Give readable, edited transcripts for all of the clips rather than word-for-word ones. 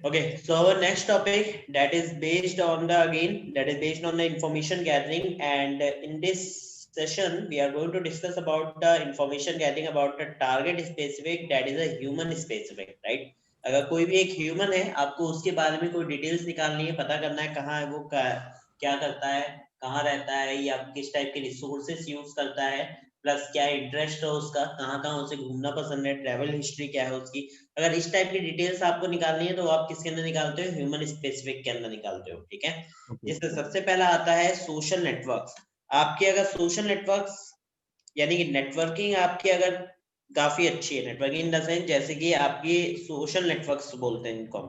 Okay, so our next topic that is based on the information gathering, and in this session we are going to discuss about the information gathering about the target specific, that is a human specific, right? अगर कोई भी एक human है, आपको उसके बारे में कोई डिटेल्स निकालनी है, पता करना है कहाँ है वो, क्या करता है, कहाँ रहता है, या किस टाइप के रिसोर्सेस यूज करता है, प्लस क्या इंटरेस्ट है उसका, कहाँ कहाँ उसे घूमना पसंद है, ट्रैवल हिस्ट्री क्या है उसकी। अगर इस टाइप की डिटेल्स आपको निकालनी है तो आप किसके अंदर निकालते हो, ह्यूमन स्पेसिफिक के अंदर निकालते हो, ठीक है। Okay. जिसमें सबसे पहला आता है सोशल नेटवर्क्स। आपके अगर सोशल नेटवर्क्स यानी कि नेटवर्किंग आपकी अगर काफी अच्छी है, नेटवर्किंग इन द सेंस जैसे कि आपकी सोशल नेटवर्क्स बोलते हैं इनको,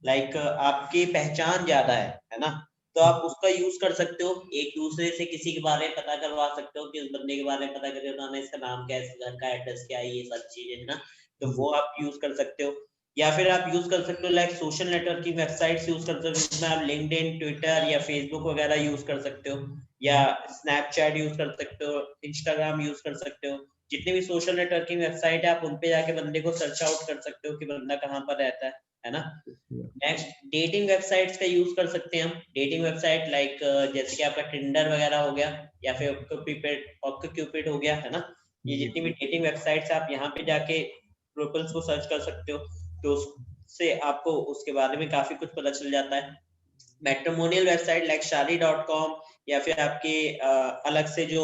लाइक आपकी पहचान ज्यादा है ना, तो आप उसका यूज कर सकते हो, एक दूसरे से किसी के बारे में पता करवा सकते हो कि उस बंदे के बारे में पता करके बताना इसका नाम क्या है, इसका घर का एड्रेस क्या है, ये सब चीजें है ना, तो वो आप यूज कर सकते हो। या फिर आप यूज कर सकते हो like social networking websites use कर सकते हो, जिसमें आप लिंक्डइन, ट्विटर या फेसबुक वगैरह यूज कर सकते हो, या स्नैपचैट यूज कर सकते हो, इंस्टाग्राम यूज कर सकते हो। जितने भी सोशल नेटवर्किंग वेबसाइट है आप उन पे जाके बंदे को सर्च आउट कर सकते हो कि बंदा कहाँ पर रहता है ना। Yeah. नेक्स्ट, डेटिंग वेबसाइट्स का यूज कर सकते हैं हम। डेटिंग वेबसाइट लाइक जैसे कि आपका टिंडर वगैरह हो गया, या फिर ऑक्यूपिड हो गया, है ना। ये जितनी भी डेटिंग वेबसाइट्स आप यहाँ पे जाके प्रोफाइल्स को सर्च कर सकते हो, तो उससे आपको उसके बारे में काफी कुछ पता चल जाता है। मैट्रिमोनियल वेबसाइट लाइक शादी.com, या फिर आपके अलग से जो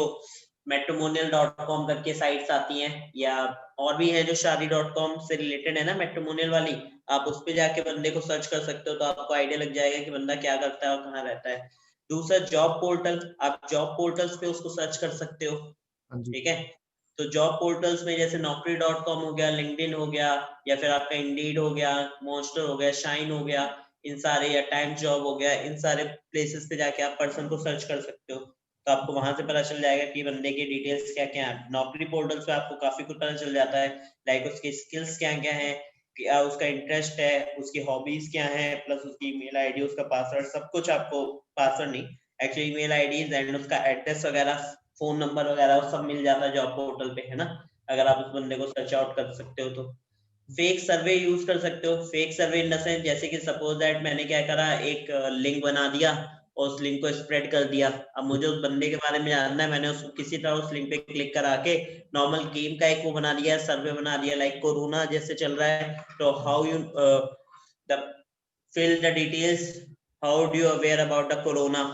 मैट्रिमोनियल.com करके साइट्स आती हैं, या और भी है जो शादी.com से रिलेटेड है ना, मैट्रिमोनियल वाली, आप उस पे जाके बंदे को सर्च कर सकते हो, तो आपको आइडिया लग जाएगा कि बंदा क्या करता है और कहाँ रहता है। दूसरा, जॉब पोर्टल, आप जॉब पोर्टल्स पे उसको सर्च कर सकते हो, हाँ जी। ठीक है। तो जॉब पोर्टल्स में जैसे नौकरी.com हो गया, लिंक्डइन हो गया, या फिर आपका इंडीड हो गया, मॉन्स्टर हो गया, शाइन हो गया, इन सारे, या टाइम जॉब हो गया, इन सारे प्लेसेस पे जाके आप पर्सन को सर्च कर सकते हो, तो आपको वहां से पता चल जाएगा कि बंदे के डिटेल्स क्या क्या है। नौकरी पोर्टल्स पे आपको काफी कुछ पता चल जाता है, लाइक उसके स्किल्स क्या क्या है, क्या उसका इंटरेस्ट है, उसकी हॉबीज क्या है, प्लस उसकी ईमेल आईडी, उसका पासवर्ड, सब कुछ आपको, पासवर्ड नहीं, एक्चुअली ईमेल आईडीज एंड उसका एड्रेस वगैरह, फोन नंबर वगैरह वो सब मिल जाता है जॉब पोर्टल पे, है ना, अगर आप उस बंदे को सर्च आउट कर सकते हो तो। फेक सर्वे यूज कर सकते हो। Fake survey in the sense जैसे कि सपोज दैट मैंने क्या करा, एक लिंक बना दिया और उस लिंक को स्प्रेड कर दिया। अब मुझे उस बंदे के बारे में जानना है, मैंने उसको किसी तरह उस लिंक पे क्लिक करा के नॉर्मल गेम का एक वो बना दिया, सर्वे बना दिया, लाइक कोरोना जैसे चल रहा है, तो how you the fill the details, how do you aware about the corona,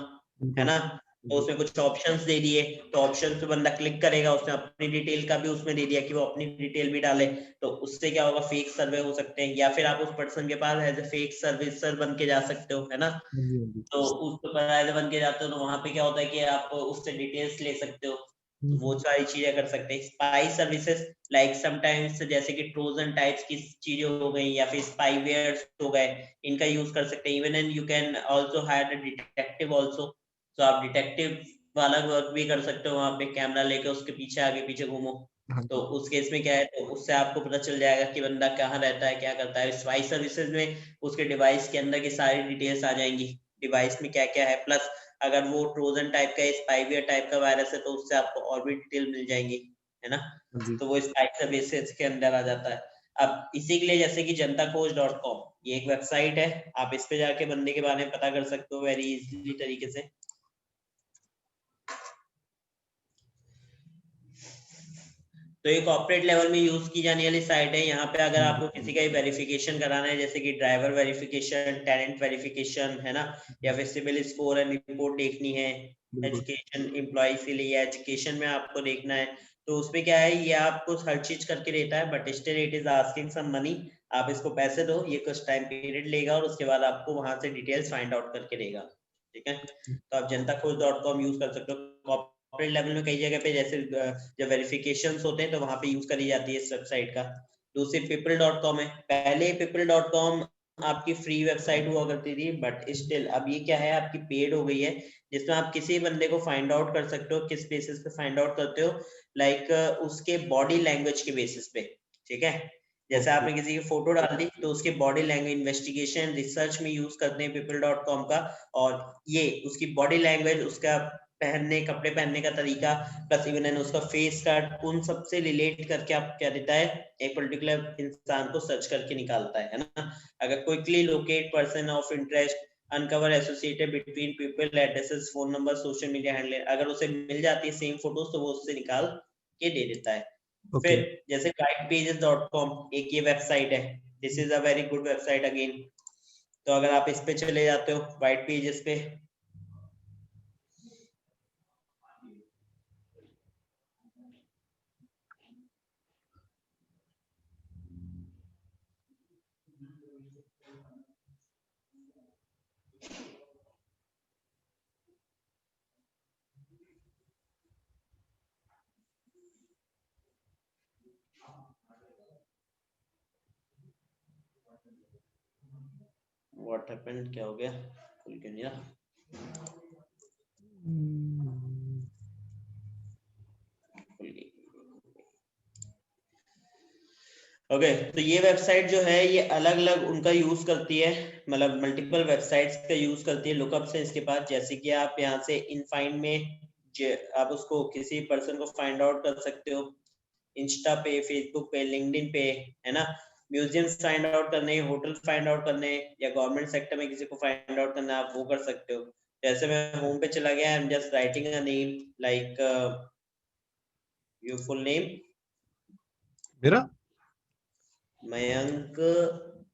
है ना। तो उसमें कुछ ऑप्शंस दे दिए, तो ऑप्शन पे बंदा क्लिक करेगा, उसने अपनी डिटेल का भी उसमें दे दिया कि वो अपनी डिटेल भी डाले, तो उससे क्या होगा, फेक सर्वे हो सकते हैं। या फिर आप उस पर्सन के पास एज ए फेक सर्विसर बन के जा सकते हो, है ना। हाँ जी, हाँ जी। तो उस पर एज बन के जाते हो, तो वहां पे क्या होता है कि आप उससे डिटेल्स ले सकते हो, तो वो सारी चीजें कर सकते हैं। स्पाई सर्विसेज लाइक समटाइम्स जैसे कि ट्रोजन टाइप्स की चीजें हो गई, या फिर स्पाईवेयर्स हो गए, इनका यूज कर सकते हैं। Even and you can also higher a detective also, तो आप डिटेक्टिव वाला वर्क भी कर सकते हो, वहां पे कैमरा लेके उसके पीछे आगे पीछे घूमो, हाँ तो जी। उस केस में क्या है, तो उससे आपको पता चल जाएगा कि बंदा कहाँ रहता है, क्या करता है। स्पाई सर्विसेज में उसके डिवाइस के अंदर की सारी डिटेल्स आ जाएंगी, डिवाइस में क्या क्या है, प्लस अगर वो ट्रोजन टाइप का, स्पाईवेयर टाइप का वायरस है, तो उससे आपको और भी डिटेल मिल जाएंगी, है ना। हाँ जी। तो वो स्पाई सर्विसेज के अंदर आ जाता है। अब इसी के लिए जैसे कि जनताखोज.com, ये एक वेबसाइट है, आप इस पे जाके बंदे के बारे में पता कर सकते हो वेरी इजीली तरीके से। तो ये कॉर्पोरेट लेवल में यूज की जाने वाली साइट है। यहाँ पे अगर आपको किसी का वेरिफिकेशन कराना है, जैसे कि ड्राइवर वेरिफिकेशन, टैलेंट वेरिफिकेशन, है ना, या फिर सिविल स्कोर एंड रिपोर्ट देखनी है, बिल्कुल। एजुकेशन एम्प्लॉयज के लिए एजुकेशन में आपको देखना है, तो उसमें क्या है, ये आपको हर चीज करके देता है, but still it is asking some money. आप इसको पैसे दो, ये कुछ टाइम पीरियड लेगा, और उसके बाद आपको वहां से डिटेल्स फाइंड आउट करके देगा, ठीक है। तो आप जनताखोज.com यूज कर सकते हो। कॉर्पोरेट लेवल में कई जगह पे जैसे जब वेरिफिकेशन होते हैं तो वहां पे यूज करी जाती है इस वेबसाइट का। दूसरी people.com है। पहले people.com आपकी फ्री वेबसाइट हुआ करती थी, बट स्टिल अब ये क्या है, आपकी पेड हो गई है, जिसमें आप किसी बंदे को फाइंड आउट कर सकते हो। किस बेसिस पे फाइंड आउट करते हो, लाइक उसके बॉडी लैंग्वेज के बेसिस पे, ठीक है। जैसे ओके। आपने किसी की फोटो डाल दी, तो उसके बॉडी लैंग्वेज इन्वेस्टिगेशन रिसर्च में यूज करते हैं people.com का, और ये उसकी बॉडी लैंग्वेज, उसका पहनने, कपड़े पहनने का तरीका, प्लस इवन एंड उसका फेस कट, उन सब से रिलेट करके आप क्या देता है, एक पर्टिकुलर इंसान को सर्च करके निकालता है ना। अगर quickly locate person of interest, uncover associated between people, addresses, phone number, social media handle, अगर उसे मिल जाती है सेम फोटोज तो वो उससे निकाल के दे देता है। फिर जैसे whitepages.com एक ये वेबसाइट है, this is a very good website again. तो अगर आप इस पे चले जाते हो व्हाइट पेजेस पे, व्हाट हैपेंड, क्या हो गया, खुल क्यों नहीं रहा? खुल गई। ओके, तो ये वेबसाइट जो है ये अलग अलग उनका यूज करती है, मतलब मल्टीपल वेबसाइट्स का यूज करती है, लुकअप्स है इसके पास। जैसे कि आप यहाँ से इन फाइंड में आप उसको किसी पर्सन को फाइंड आउट कर सकते हो, इंस्टा पे, फेसबुक पे, लिंक्डइन पे, है ना। म्यूजियम फाइंड आउट करने, होटल फाइंड आउट करने, या गवर्नमेंट सेक्टर में किसी को फाइंड आउट करना, आप वो कर सकते हो। जैसे मैं होम पे चला गया, I am just writing a name like your full name, मेरा मयंक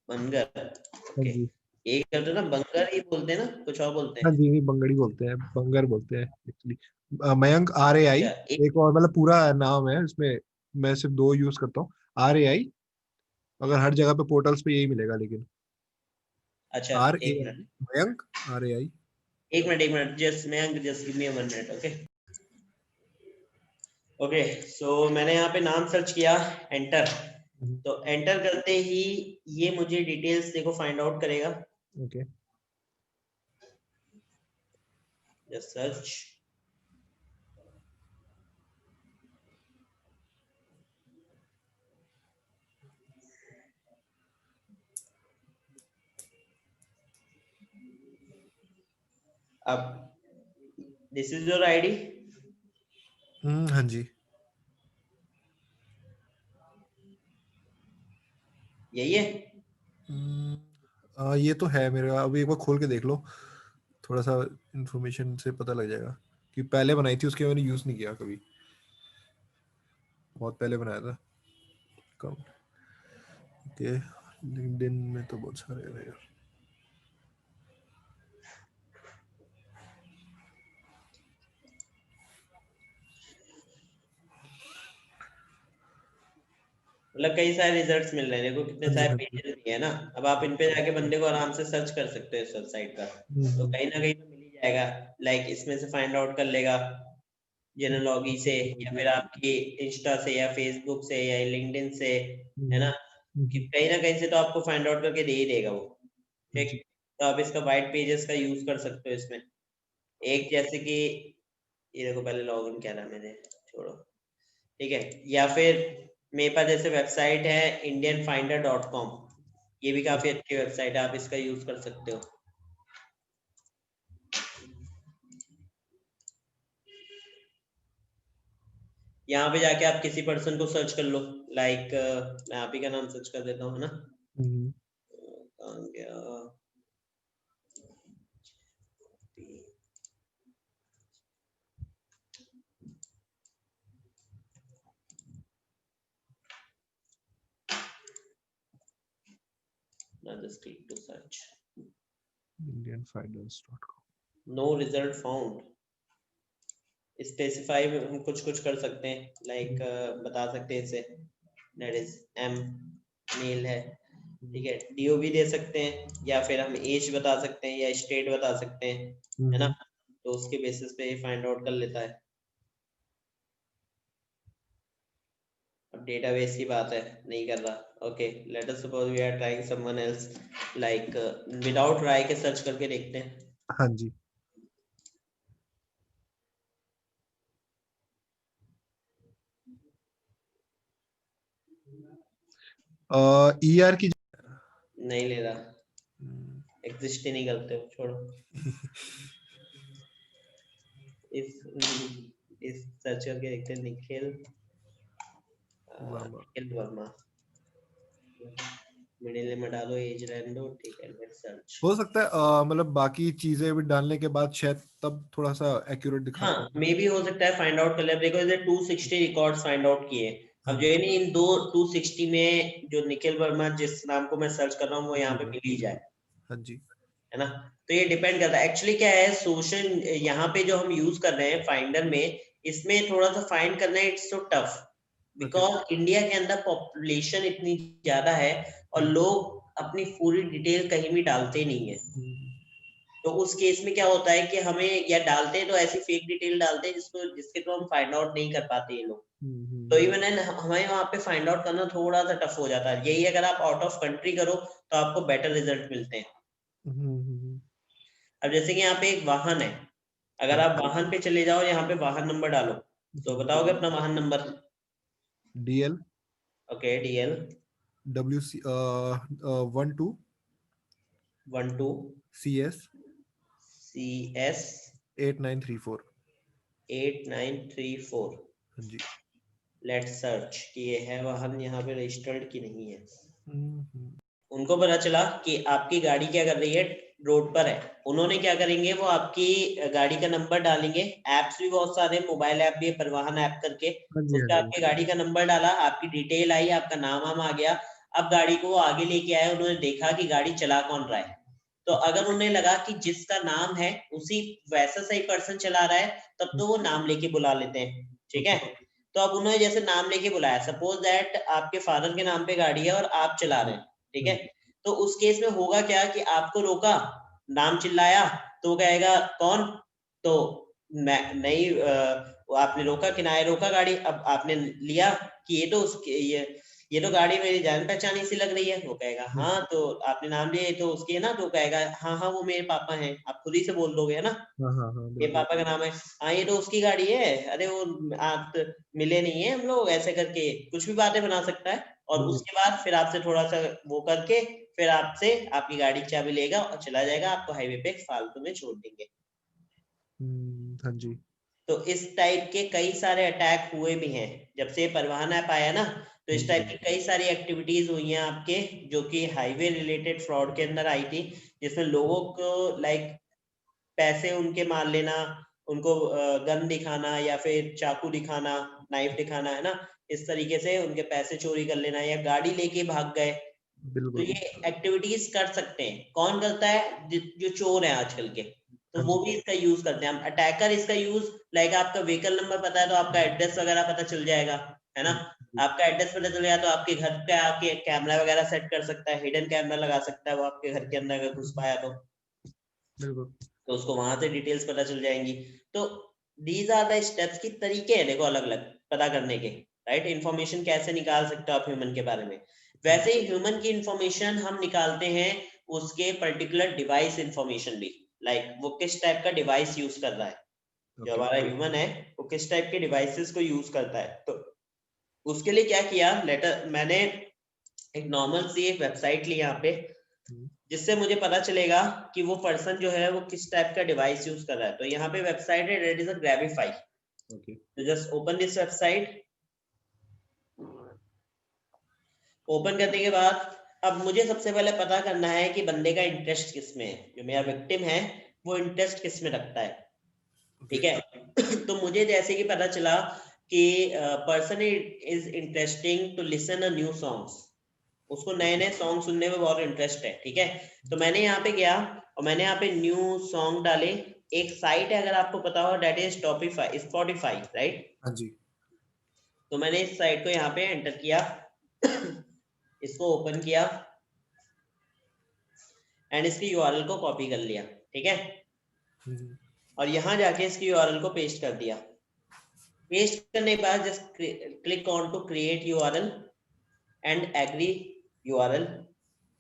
बनगर। हाँ ओके, जी, ये करते ना, बंगर ही बोलते हैं ना, कुछ और बोलते हाँ हैं? जी, नहीं बंगड़ी बोलते हैं, बंगर बोलते हैं एक्चुअली। मयंक RAI, अच्छा, एक और मतलब पूरा नाम है उसमें, मैं सिर्फ दो यूज करता हूँ, RAI। अगर हर जगह पे पोर्टल्स पे यही मिलेगा, लेकिन अच्छा, एक RAI, मिनट, मयंक RAI। एक मिनट, एक minute, just Mayank, just give me 1 minute. Okay, okay, so मैंने यहाँ पे नाम सर्च किया, एंटर। तो एंटर करते ही ये मुझे डिटेल्स देखो फाइंड आउट करेगा। Okay, just search. अब दिस इज योर आईडी, हाँ जी, यही है। ये तो है मेरा, अभी एक बार खोल के देख लो, थोड़ा सा इंफॉर्मेशन से पता लग जाएगा कि पहले बनाई थी, उसके मैंने यूज नहीं किया कभी, बहुत पहले बनाया था अकाउंट। ओके, लिंक्डइन में तो बहुत सारे हैं यार। मतलब कई सारे रिजल्ट्स मिल रहे हैं, देखो कितने हाँ जी, सारे हाँ जी। पेजेस भी है ना। अब आप इन पे जाके बंदे को आराम से सर्च कर सकते हो इस वेबसाइट पर, तो कहीं ना कहीं तो मिल ही जाएगा। लाइक इसमें से फाइंड आउट कर लेगा जेनोलॉगी से, या फिर आपकी इंस्टा से, या फेसबुक से, या लिंक्डइन से, है ना। कि कहीं ना कहीं से तो आपको फाइंड आउट करके दे ही देगा वो। ठीक, तो आप इसका वाइट पेजेस का यूज कर सकते हो इसमें। एक जैसे कि ये देखो, पहले लॉगिन किया था मैंने, छोड़ो, ठीक है। या फिर मेरे पास जैसे वेबसाइट है indianfinder.com, ये भी काफी अच्छी वेबसाइट है, आप इसका यूज कर सकते हो। यहाँ पे जाके आप किसी पर्सन को सर्च कर लो, लाइक मैं आप ही का नाम सर्च कर देता हूँ, है ना। कहाँ गया? Now just click to search. indianfinders.com। No result found. Specify हम कुछ कुछ कर सकते हैं, लाइक बता सकते हैं इसे, दैट इज एम, मेल है, ठीक है। डीओ भी दे सकते हैं, या फिर हम एज बता सकते हैं, या स्टेट बता सकते हैं, है ना। तो उसके बेसिस पे फाइंड आउट कर लेता है। अब डेटाबेस की बात है, नहीं कर रहा। Okay, let us suppose we are trying someone else, like without Rai के सर्च करके देखते हैं। हाँ जी, ER की नहीं ले रहा, एग्जिस्ट ही नहीं करते, छोड़ो। इस सर्च करके देखते हैं निखिल वर्मा, मिडिल नेम डालो, एज रहने दो, ठीक है, लेट्स सर्च। हो सकता है मतलब बाकी चीजें भी डालने के बाद शायद तब थोड़ा सा एक्यूरेट दिखाता हाँ, है। मे भी हो सकता है फाइंड आउट कर ले, देखो इसे 260 रिकॉर्ड्स फाइंड आउट किए। अब जो है नहीं, इन 260 में जो निखिल वर्मा जिस नाम को मैं सर्च कर रहा हूँ वो यहाँ पे मिल ही जाए, हाँ जी, है ना। तो ये डिपेंड करता है एक्चुअली क्या है, सोशल यहाँ पे जो हम यूज कर रहे हैं फाइंडर में, इसमें थोड़ा सा फाइंड करना है, it's so tough, because India के अंदर पॉपुलेशन इतनी ज्यादा है और लोग अपनी पूरी डिटेल कहीं भी डालते नहीं है। तो उस केस में क्या होता है कि हमें या डालते हैं तो ऐसी फेक डिटेल डालते हैं जिसके तो हम फाइंड आउट नहीं कर पाते ये लोग। तो इवन हमें वहाँ पे फाइंड आउट करना थोड़ा सा टफ हो जाता है। यही अगर आप आउट ऑफ कंट्री करो तो आपको बेटर रिजल्ट मिलते हैं। अब जैसे कि यहाँ पे एक वाहन है, अगर आप वाहन पे चले जाओ, यहाँ पे वाहन नंबर डालो, तो बताओगे अपना वाहन number? DL okay, DL WC 12 CS CS 8934। 8934। हाँ जी। लेट्स सर्च कि ये है वाहन यहाँ पे रजिस्टर्ड की नहीं है। उनको पता चला कि आपकी गाड़ी क्या कर रही है, रोड पर है, उन्होंने क्या करेंगे, वो आपकी गाड़ी का नंबर डालेंगे। एप्स भी बहुत सारे, मोबाइल ऐप भी है, परिवहन ऐप करके, उसपे आपकी गाड़ी का नंबर डाला, आपकी डिटेल आई, आपका नाम वाम आ गया। अब गाड़ी को वो आगे लेके आए, उन्होंने देखा कि गाड़ी चला कौन रहा है। तो अगर उन्हें लगा कि जिसका नाम है उसी वैसा सही पर्सन चला रहा है, तब तो वो नाम लेके बुला लेते हैं, ठीक है। तो अब उन्होंने जैसे नाम लेके बुलाया, सपोज दैट आपके फादर के नाम पे गाड़ी है और आप चला रहे हैं, ठीक है। तो उस केस में होगा क्या कि आपको रोका, नाम चिल्लाया, तो वो कहेगा कौन, तो मैं नहीं, आपने रोका, किनारे रोका गाड़ी, अब आपने लिया कि ये तो उसके ये तो गाड़ी मेरी जान पहचानी सी लग रही है, वो कहेगा हाँ, तो आपने नाम लिया, तो उसके है ना, तो कहेगा हाँ हाँ वो मेरे पापा हैं, आप खुद ही से बोल दोगे, है ना, ये पापा का नाम है, हाँ ये तो उसकी गाड़ी है, अरे वो आप मिले नहीं है हम लोग, ऐसे करके कुछ भी बातें बना सकता है। और उसके बाद फिर आपसे थोड़ा सा वो करके फिर आपसे आपकी गाड़ी की चाबी लेगा और चला जाएगा, आपको हाईवे पे फालतू में छोड़ देंगे। हाँ जी। तो इस टाइप के कई सारे अटैक हुए भी हैं जब से परिवहन ऐप आया ना। तो इस टाइप की कई सारी एक्टिविटीज हुई हैं आपके, जो कि हाईवे रिलेटेड फ्रॉड के अंदर आई थी, जिसमें लोगों को लाइक पैसे उनके मार लेना, उनको गन दिखाना या फिर चाकू दिखाना, नाइफ दिखाना, है ना, इस तरीके से उनके पैसे चोरी कर लेना या गाड़ी लेके भाग गए। तो ये एक्टिविटीज कर सकते हैं। कौन करता है? जो चोर है आजकल के, तो वो भी इसका यूज करते हैं। अटैकर इसका यूज लाइक आपका व्हीकल नंबर पता है तो आपका एड्रेस वगैरह पता चल जाएगा, है ना, आपका एड्रेस पता चल गया तो आपके घर पे आके कैमरा वगैरह सेट कर सकता है, हिडन कैमरा लगा सकता है वो आपके घर के अंदर अगर घुस पाया तो उसको वहां से डिटेल्स पता चल जाएंगी। तो दीज आर द स्टेप्स की तरीके हैं, देखो अलग अलग पता करने के, राइट। इंफॉर्मेशन कैसे निकाल सकते हो आप ह्यूमन के बारे में। वैसे ही ह्यूमन की इंफॉर्मेशन हम निकालते हैं उसके पर्टिकुलर डिवाइस इंफॉर्मेशन भी, लाइक वो किस टाइप का डिवाइस यूज कर रहा है, जो हमारा ह्यूमन है वो किस टाइप के डिवाइसेस को यूज करता है। तो उसके लिए क्या किया, मैंने एक नॉर्मल सी एक वेबसाइट ली यहाँ पे, जिससे मुझे पता चलेगा कि वो पर्सन जो है वो किस टाइप का डिवाइस यूज कर रहा है। तो यहाँ पे वेबसाइट है, दैट इज अ ग्रैबिफाई। तो जस्ट ओपन दिस वेबसाइट। ओपन करने के बाद अब मुझे सबसे पहले पता करना है कि बंदे का इंटरेस्ट किस में है, जो मेरा विक्टिम है वो इंटरेस्ट किस में रखता है, ठीक है। तो मुझे जैसे कि पता चला कि person is interesting to listen a new songs, उसको नए नए सॉन्ग सुनने में बहुत इंटरेस्ट है, ठीक है। तो मैंने यहाँ पे गया और मैंने यहाँ पे न्यू सॉन्ग डाले। एक साइट है अगर आपको पता हो, डेट इज स्पॉटिफाई, राइट। हाँ जी। तो मैंने इस साइट को यहाँ पे एंटर किया, इसको ओपन किया एंड इसकी यूआरएल को कॉपी कर लिया, ठीक है। और यहाँ जाके इसकी यूआरएल को पेस्ट कर दिया। पेस्ट करने के बाद just click on to create URL and agree URL.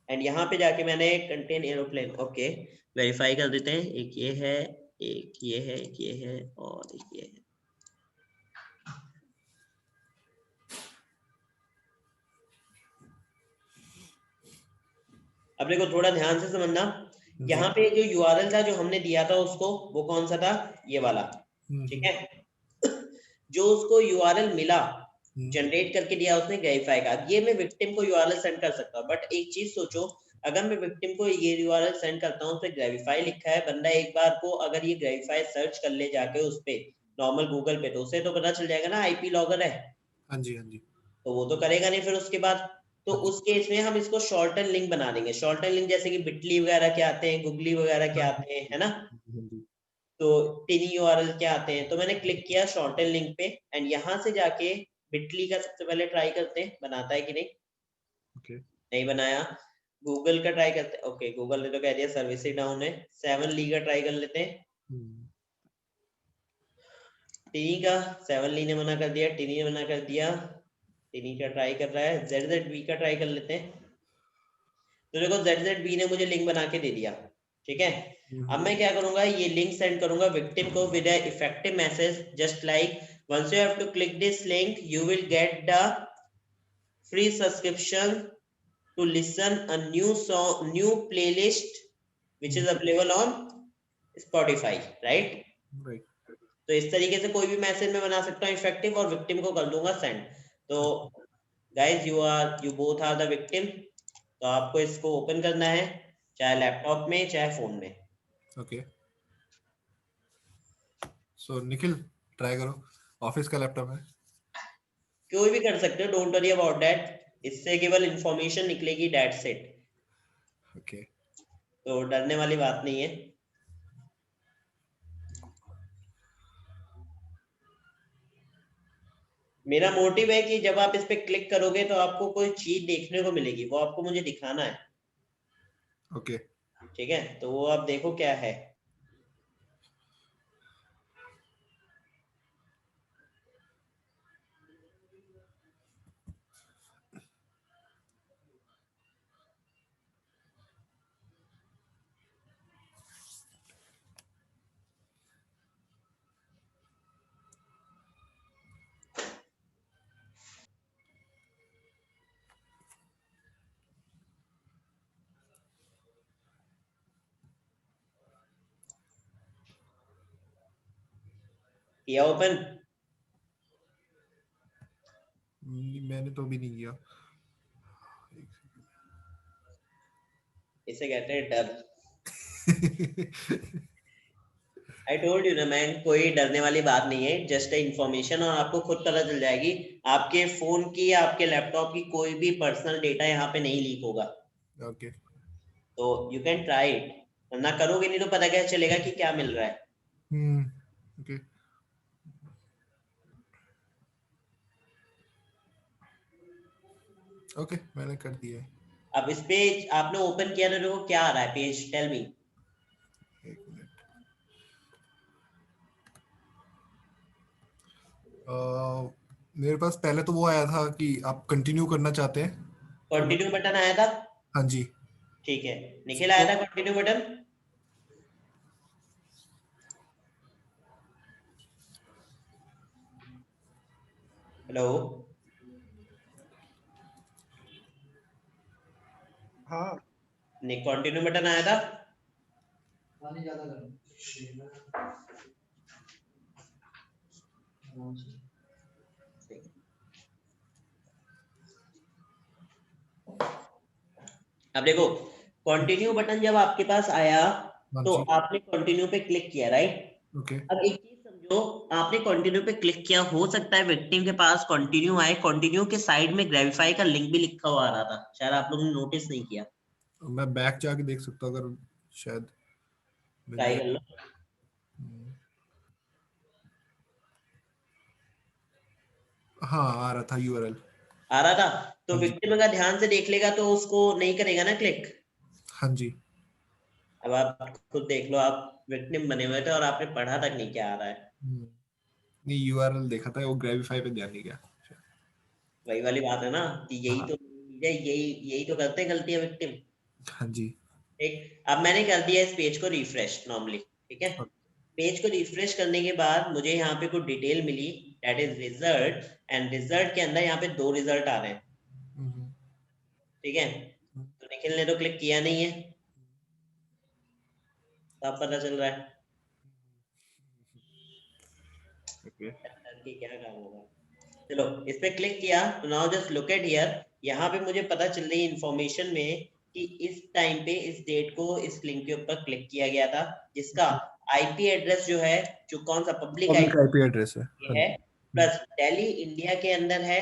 And यहाँ पे जाके मैंने कंटेन एरोप्लेन, ओके, वेरीफाई कर देते हैं। एक ये है, एक ये है, एक ये है और एक ये है। अब देखो थोड़ा ध्यान से समझना, यहाँ पे जो यूआरएल था जो हमने दिया था उसको, वो कौन सा था, ये वाला, ठीक है। जो उसको यूआरएल मिला, जनरेट करके दिया उसने ग्रेविफाई का, ये मैं विक्टिम को यूआरएल सेंड कर सकता हूँ। बट एक चीज सोचो, अगर मैं विक्टिम को ये यूआरएल सेंड करता हूँ, उसपे ग्रेविफाई लिखा है, बंदा एक बार को अगर ये ग्रेविफाई सर्च कर ले जाके उस पे नॉर्मल गूगल पे, तो उसे तो पता चल जाएगा ना आईपी लॉगर है। हाँ जी, हाँ जी। तो वो तो करेगा नहीं फिर उसके बाद। तो हाँ जी, उस केस में हम इसको शॉर्टन लिंक बना देंगे। शॉर्टन लिंक जैसे कि बिटली वगैरह के आते हैं, गूगली वगैरह के हाँ आते हैं, जी, है ना। हाँ जी। तो टिनी यूआरएल के आते हैं। तो मैंने क्लिक किया शॉर्टन लिंक पे, एंड यहाँ से जाके बिटली का सबसे पहले ट्राई करते हैं बनाता है कि नहीं। ओके। नहीं बनाया। गूगल का ट्राई करते हैं। ओके, गूगल ने तो कह दिया सर्विस ही डाउन है। 7 ली का ट्राई कर लेते हैं। टिनी का 7 ली ने मना कर दिया, टिनी ने मना कर दिया। टिनी का ट्राई कर रहा है। ZZB का ट्राई कर लेते हैं। तो देखो ZZB ने मुझे लिंक बना के दे दिया, ठीक है। अब मैं क्या करूंगा, ये लिंक सेंड करूंगा विक्टिम को with a effective message just like, once you have to click this link you will get the free subscription to listen a new song, new playlist which is available on Spotify, right? Right. तो इस तरीके से कोई भी message मैं बना सकता हूँ इफेक्टिव, और विक्टिम को कर दूंगा सेंड। तो guys you both are the victim. तो आपको इसको ओपन करना है, चाहे लैपटॉप में चाहे फोन में। ओके, सो निखिल ट्राई करो, ऑफिस का लैपटॉप है। कोई भी कर सकते हो, डोंट वरी अबाउट दैट। इससे केवल इंफॉर्मेशन निकलेगी, दैट्स इट। ओके। तो डरने वाली बात नहीं है। मेरा मोटिव है कि जब आप इस पे क्लिक करोगे तो आपको कोई चीज देखने को मिलेगी, वो आपको मुझे दिखाना है, ओके। ठीक है। तो वो आप देखो क्या है। किया ओपन? मैंने तो अभी नहीं किया। इसे कहते हैं डर। आई टोल्ड यू ना मैन, कोई डरने वाली बात नहीं है, जस्ट इंफॉर्मेशन। और आपको खुद पता चल जाएगी, आपके फोन की या आपके लैपटॉप की कोई भी पर्सनल डेटा यहाँ पे नहीं लीक होगा। ओके। तो यू कैन ट्राई इट, वरना करोगे नहीं तो पता क्या चलेगा कि क्या मिल रहा है। ओके। ओके, मैंने कर दिया है। अब इस पे आपने ओपन किया तो देखो क्या आ रहा है पेज, टेल मी। एक मिनट। मेरे पास पहले तो वो आया था कि आप कंटिन्यू करना चाहते हैं, तो मैं। कंटिन्यू बटन आया था, हाँ जी। ठीक है। निखिल तो आया था कंटिन्यू बटन? हेलो, हाँ। नहीं कंटिन्यू बटन आया था? पानी ज्यादा गर्म। अब देखो, कंटिन्यू बटन जब आपके पास आया हाँ तो जी। आपने कंटिन्यू पे क्लिक किया, राइट। ओके। अब एक चीज समझो, आपने कंटिन्यू पे क्लिक किया, हो सकता है विक्टिम के पास कंटिन्यू आए, कंटिन्यू के साइड में ग्रेविफाई का लिंक भी लिखा हुआ आ रहा था, शायद आप लोगों ने नोटिस नहीं किया। मैं बैक जाके देख सकता हूँ, अगर शायद मिल ट्राई जाए। कर लो। हाँ, आ रहा था यूआरएल। आ रहा था, तो हाँ जी। विक्टिम अगर ध्यान से देख लेगा तो उसको नहीं करेगा ना क्लिक। हाँ जी। अब आप खुद देख लो, आप विक्टिम बने हुए थे और आपने पढ़ा तक नहीं क्या आ रहा है। नहीं, यूआरएल देखा था, वो ग्रेविफाई पे ध्यान नहीं गया। वही वाली बात है ना, कि हाँ। यही यही तो करते हैं गलतियां विक्टिम। हाँ जी। ठीक, अब मैंने कर दिया इस पेज को रिफ्रेश नॉर्मली, ठीक है। पेज को रिफ्रेश करने के बाद मुझे यहाँ पे कुछ डिटेल मिली, that is result. And result के अंदर यहाँ पे 2 रिजल्ट आ रहे हैं, ठीक है। तो निखिल ने तो क्लिक किया नहीं है, तो अब पता चल रहा है। ओके कि क्या काम होगा। चलो इस पे क्लिक किया तो now just look at here, यहाँ पे मुझे पता चल रही है इंफॉर्मेशन में कि इस टाइम पे इस डेट को इस लिंक के ऊपर क्लिक किया गया था, जिसका आईपी एड्रेस जो है, जो कौन सा पब्लिक पब्लिक आईपी एड्रेस है। हाँ है, जी। प्लस दिल्ली इंडिया के अंदर है,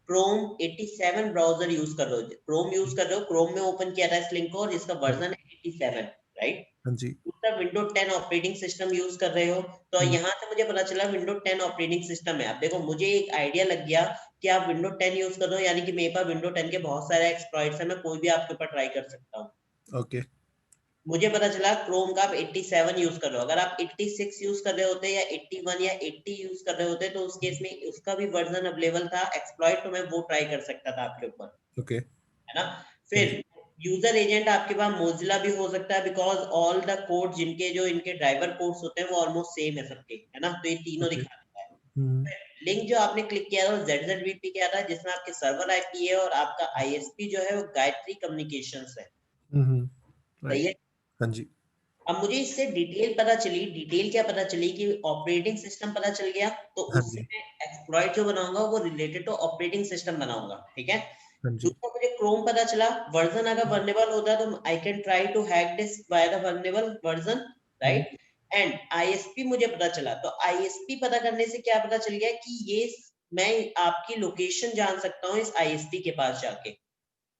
क्रोम 87 ब्राउजर यूज कर रहे हो, क्रोम यूज कर रहे हो, क्रोम में ओपन किया था इस लिंक को और इसका वर्जन है 87, राइट। हाँ जी। दूसरा विंडो 10 ऑपरेटिंग सिस्टम यूज कर रहे हो, तो यहाँ से मुझे पता चला विंडो 10 ऑपरेटिंग सिस्टम है। अब देखो मुझे एक आइडिया लग गया कि आप विंडो 10 यूज कर रहे हो, यानी कि मेरे पास विंडो 10 के बहुत सारे एक्सप्लॉइट्स हैं, मैं कोई भी आपके ऊपर ट्राई कर सकता हूँ। ओके मुझे पता चला क्रोम का आप 87 यूज कर रहे हो, अगर आप 86 यूज कर रहे होते या 81 या 80 यूज कर रहे होते तो उस केस में उसका भी वर्जन अवेलेबल था एक्सप्लॉइट, तो मैं वो ट्राई कर सकता था आपके ऊपर, ओके है ना। फिर यूजर एजेंट आपके पास मोजिला भी हो सकता है, बिकॉज ऑल द कोड जिनके जो इनके ड्राइवर कोड्स होते हैं वो ऑलमोस्ट सेम है सबके, है ना, तो ये तीनों ओके दिखा देता है। लिंक जो आपने क्लिक किया था ZZVP किया था, जिसमें आपके सर्वर आईपी है और आपका आईएसपी जो है वो गायत्री कम्युनिकेशंस है, सही है। हाँ जी। अब मुझे इससे डिटेल पता चली, डिटेल क्या पता चली कि ऑपरेटिंग सिस्टम पता चल गया, तो हाँ उससे जी। मैं एक्सप्लॉइट जो बनाऊंगा वो रिलेटेड टू ऑपरेटिंग सिस्टम बनाऊंगा, ठीक है। हाँ जी। दूसरा मुझे क्रोम पता चला, वर्जन अगर वर्नेबल होता है तो I can try to hack this by the vulnerable version, right. And ISP मुझे पता चला, तो आईएसपी पता करने से क्या पता चल गया कि ये मैं आपकी लोकेशन जान सकता हूँ इस आईएसपी के पास जाके,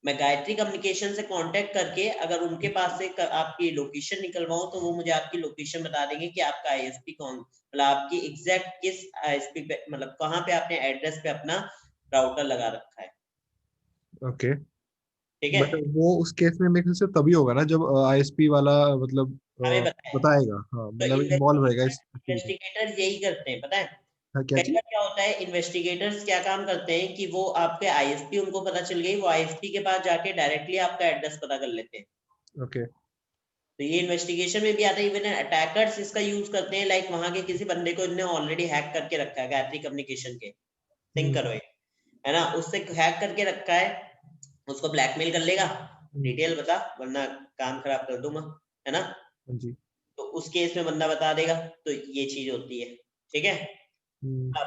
मैं गायत्री कम्युनिकेशन से कांटेक्ट करके अगर उनके पास से आपकी लोकेशन निकलवाऊं तो वो मुझे आपकी लोकेशन बता देंगे कि आपका आईएसपी कौन, मतलब आपकी एग्जैक्ट किस आईएसपी पे, मतलब कहाँ पे आपने एड्रेस पे अपना राउटर लगा रखा है, ओके ठीक है। बट वो उस केस में मेरे ख्याल से तभी होगा ना जब आईएसपी वाला मतलब हमें बताया, बताएगा। हाँ तो मतलब इन्वॉल्व रहेगा इस एक्टिविटी। इन्वेस्टिगेटर्स यही करते हैं, पता है। हाँ क्या कई चीज? बार क्या होता है, इन्वेस्टिगेटर्स क्या काम करते हैं कि वो आपके आईएसपी उनको पता चल गई, वो आईएसपी के पास जाके डायरेक्टली आपका एड्रेस पता कर लेते हैं, ओके तो ये इन्वेस्टिगेशन में भी आता है। इवन अटैकर्स इसका यूज करते हैं, लाइक वहां के किसी बंदे को इन्होंने ऑलरेडी हैक करके रखा है गायत्री कम्युनिकेशन के, थिंक करो ये, है ना, उससे हैक करके रखा है, उसको ब्लैकमेल कर लेगा, डिटेल बता वरना काम खराब कर दूंगा, है ना, हाँ जी। तो उस केस में बंदा बता देगा, तो ये चीज होती है, ठीक है। अब